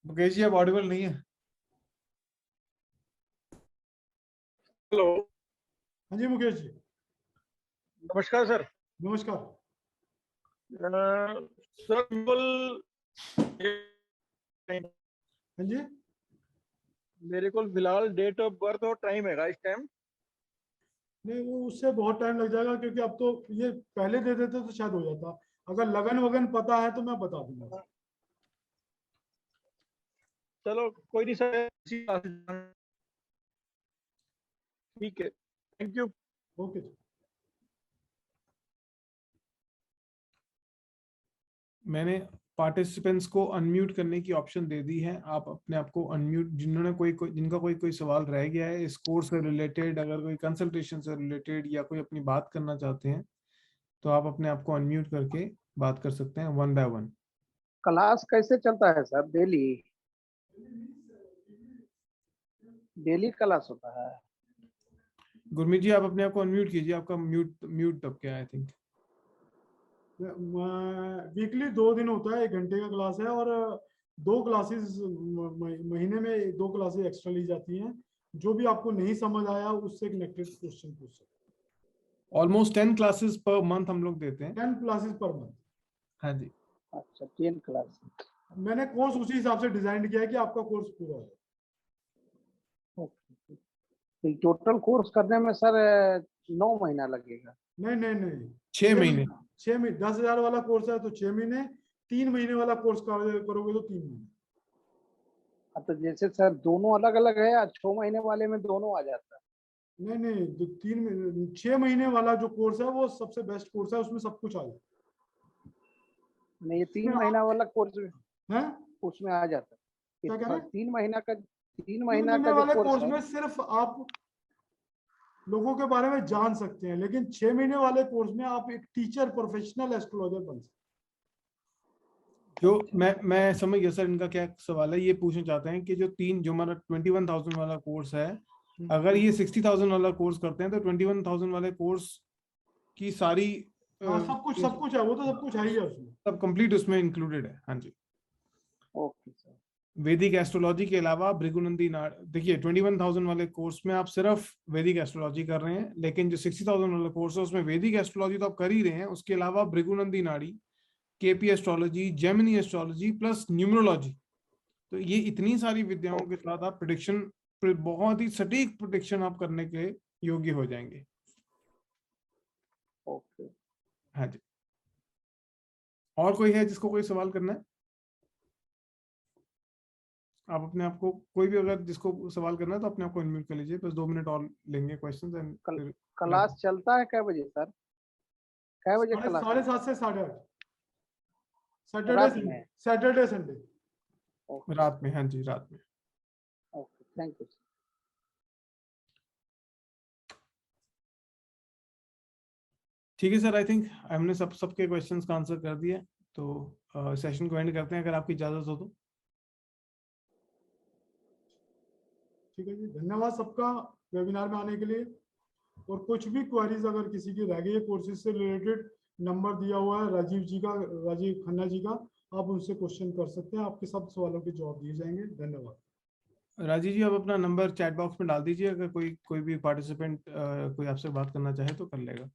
मुकेश जी आप ऑडिबल नहीं है। हेलो। हाँ जी मुकेश जी। नमस्कार सर। नमस्कार। सर हाँ जी, मेरे को फिलहाल डेट ऑफ बर्थ और टाइम है इस टाइम। नहीं वो उससे बहुत टाइम लग जाएगा, क्योंकि अब तो ये पहले दे देते तो शायद हो जाता। अगर लगन वगन पता है तो मैं बता दूंगा। चलो कोई नहीं सर, ठीक है, थैंक यू। ओके। मैंने पार्टिसिपेंट्स को अनम्यूट करने की ऑप्शन दे दी है। आप अपने आप को अनम्यूट, जिन्होंने जिनका कोई सवाल रह गया है इस कोर्स से रिलेटेड, अगर कोई कंसल्टेशन से रिलेटेड या कोई अपनी बात करना चाहते हैं, तो आप अपने आप को अनम्यूट करके बात कर सकते हैं 1 by 1। क्लास कैसे चलता है सर? डेली क्लास होता है? गुरमीत जी आप अपने आप को अनम्यूट कीजिए, आपका म्यूट दब गया आई थिंक। वीकली 2 दिन होता है, 1 घंटे का क्लास है, और 2 क्लासेस महीने में 2 क्लासेस एक्स्ट्रा ली जाती हैं। जो भी आपको नहीं समझ आया उससे कनेक्टेड क्वेश्चन पूछ सकते हैं। ऑलमोस्ट 10 क्लासेस पर मंथ हम लोग देते हैं। 10 क्लासेस पर मंथ। हाँ जी। अच्छा 10 क्लास। मैंने कोर्स उसी हिसाब से डिजाइन किया है कि आपका कोर्स पूरा हो। टोटल कोर्स करने में सर 9 महीना लगेगा? नहीं 6 महीने। 6 महीने 10,000 वाला कोर्स है तो 6 महीने, 3 महीने वाला कोर्स करोगे तो 3 महीने। तो जैसे सर दोनों अलग अलग है या 6 महीने वाले में दोनों आ जाता है? नहीं 6 महीने वाला जो कोर्स है वो सबसे बेस्ट कोर्स है, उसमें सब कुछ आ जाता है। नहीं 3 महीना वाला कोर्स है उसमें आ जाता है? क्या कह रहे हैं? 3 महीना का 3 महीने वाले कोर्स में सिर्फ आप लोगों के बारे में जान सकते हैं, लेकिन 6 महीने वाले कोर्स में आप एक टीचर, प्रोफेशनल एस्ट्रोलॉजर बन सकते हैं। जो मैं समझ गया सर इनका क्या सवाल है। ये पूछना चाहते हैं कि जो हमारा 21,000 वाला कोर्स है, अगर ये 60,000 वाला कोर्स करते हैं तो 21,000 वाले कोर्स की सारी सब कुछ है, वो तो सब कुछ है ही है उसमें, सब कंप्लीट उसमें इंक्लूडेड है। हाँ जी। Okay sir. वैदिक एस्ट्रोलॉजी के अलावा भृगुनंदी देखिए 21,000 वाले कोर्स में आप सिर्फ वैदिक एस्ट्रोलॉजी कर रहे हैं, लेकिन जो 60,000 वाला कोर्स है उसमें वैदिक एस्ट्रोलॉजी तो आप कर ही रहे हैं, उसके अलावा भृगुनंदी नाड़ी, KP astrology, Gemini astrology plus numerology. तो ये इतनी सारी विद्याओं के साथ आप प्रेडिक्शन, बहुत ही सटीक प्रेडिक्शन आप करने के योग्य हो जाएंगे। ओके। हाँ जी। और कोई है जिसको कोई सवाल करना है? आप अपने आप को, कोई भी अगर जिसको सवाल करना है तो अपने आप को अनम्यूट कर लीजिए, बस 2 मिनट और लेंगे क्वेश्चंस एंड क्लास चलता है कै बजे सर? कै बजे क्लास? 7:30 से 8:30 सैटरडे संडे रात में। हाँ जी रात में। Okay thank you. ठीक है सर, आई थिंक हमने सबके क्वेश्चंस का आंसर कर दिया, तो सेशन को एंड करते हैं अगर आपकी इजाजत हो तो। ठीक है जी, धन्यवाद सबका वेबिनार में आने के लिए। और कुछ भी क्वेरीज अगर किसी की रह गई है कोर्सेज से रिलेटेड, नंबर दिया हुआ है राजीव खन्ना जी का, आप उनसे क्वेश्चन कर सकते हैं, आपके सब सवालों के जवाब दिए जाएंगे। धन्यवाद। राजीव जी आप अपना नंबर चैट बॉक्स में डाल दीजिए, अगर कोई भी पार्टिसिपेंट कोई आपसे बात करना चाहे तो कर लेगा।